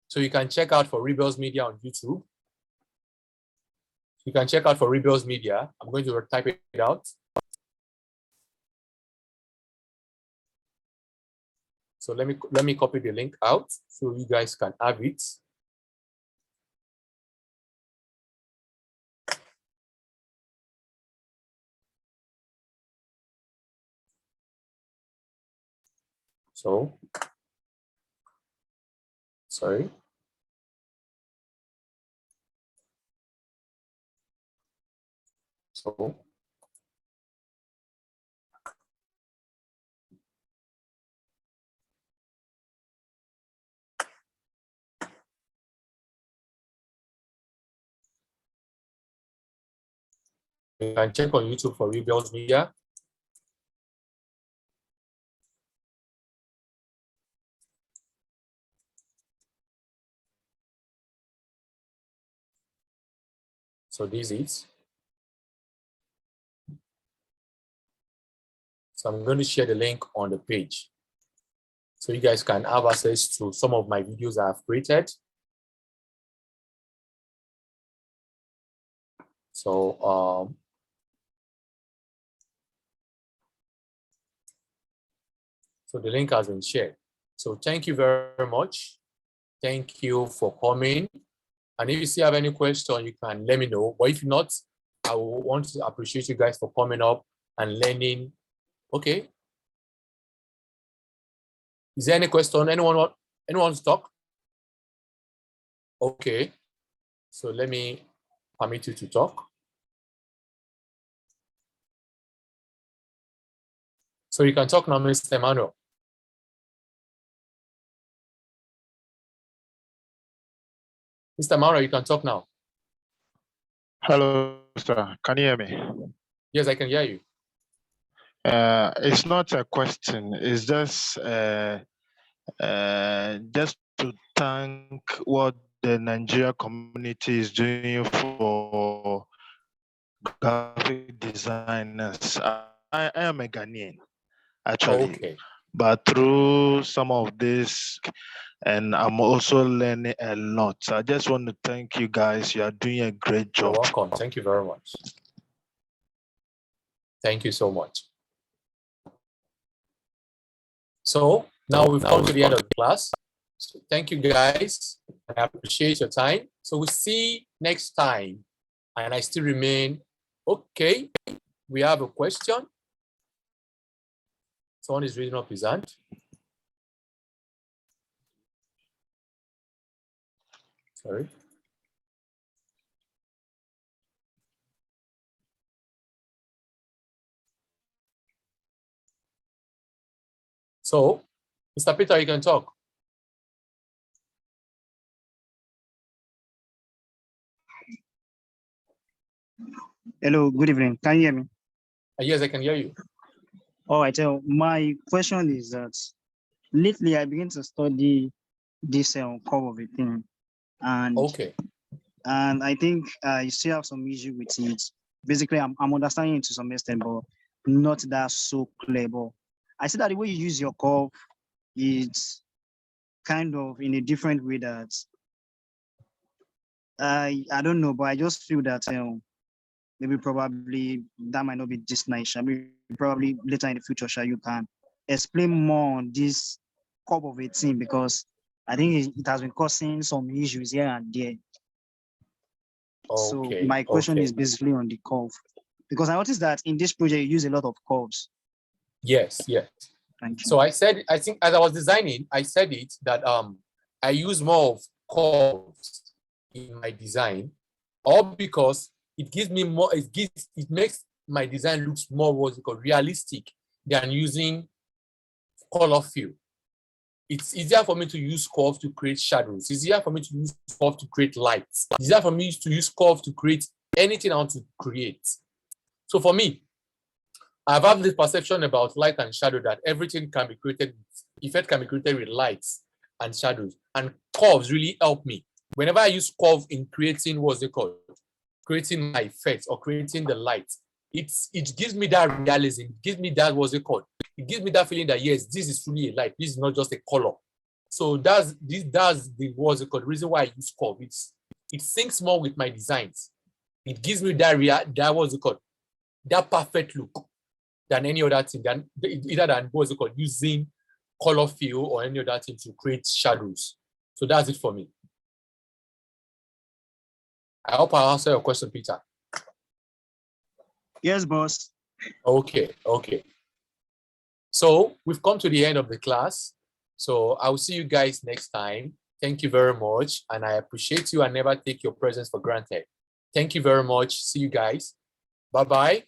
So you can check out for Realbells Media on YouTube. You can check out for Realbells Media. I'm going to type it out. So let me copy the link out so you guys can have it. So, sorry. So, you can check on YouTube for Realbells Media. So this is. So I'm going to share the link on the page, so you guys can have access to some of my videos I've created. So so the link has been shared. So thank you very much. Thank you for coming. And if you still have any question, you can let me know. But if not, I want to appreciate you guys for coming up and learning. Okay. Is there any question? Anyone want to talk? Okay. So let me permit you to talk. So you can talk now, Mr. Emmanuel. Mr. Emmanuel, you can talk now. Hello, sir. Can you hear me? Yes, I can hear you. It's not a question. It's just to thank what the Nigeria community is doing for graphic designers. I am a Ghanaian, actually. Okay. But through some of this, and I'm also learning a lot. So I just want to thank you guys. You are doing a great job. You're welcome. Thank you very much. Thank you so much. So now we've come to the end of the class. So thank you guys. I appreciate your time. So we'll see next time. And I still remain okay. We have a question. Someone is reading up his hand. Sorry. So, Mr. Peter, you can talk. Hello, good evening. Can you hear me? Yes, I can hear you. All right. So my question is that lately I began to study this curve of a thing, and Okay. and I think I still have some issue with it. Basically, I'm understanding it to some extent, but not that so clear. But I see that the way you use your curve is kind of in a different way that I don't know, but I just feel that maybe probably that might not be this nice. I mean, probably later in the future, you can explain more on this curve of a thing, because I think it has been causing some issues here and there. So Okay. my question Okay. is basically on the curve, because I noticed that in this project you use a lot of curves. Yes, yes. Thank you. So I think as I was designing, I said it that I use more of curves in my design, all because it gives me more, it makes my design looks more what's it called realistic than using color fill. It's easier for me to use curve to create shadows. It's easier for me to use curve to create lights. It's easier for me to use curve to create anything I want to create. So for me, I've had this perception about light and shadow that everything can be created, effect can be created with lights and shadows, and curves really help me. Whenever I use curve in creating what's it called, creating my effects or creating the lights, it gives me that realism. It gives me that what's it called. It gives me that feeling that yes, this is truly a light. This is not just a color. So that's the what's it called reason why I use curve. It syncs more with my designs. It gives me that what's it called, that perfect look than any other thing, than either than what's it called, using color fill or any other thing to create shadows. So that's it for me. I hope I answered your question, Peter. Yes, boss. Okay, okay. So we've come to the end of the class. So I'll see you guys next time. Thank you very much. And I appreciate you and never take your presence for granted. Thank you very much. See you guys. Bye-bye.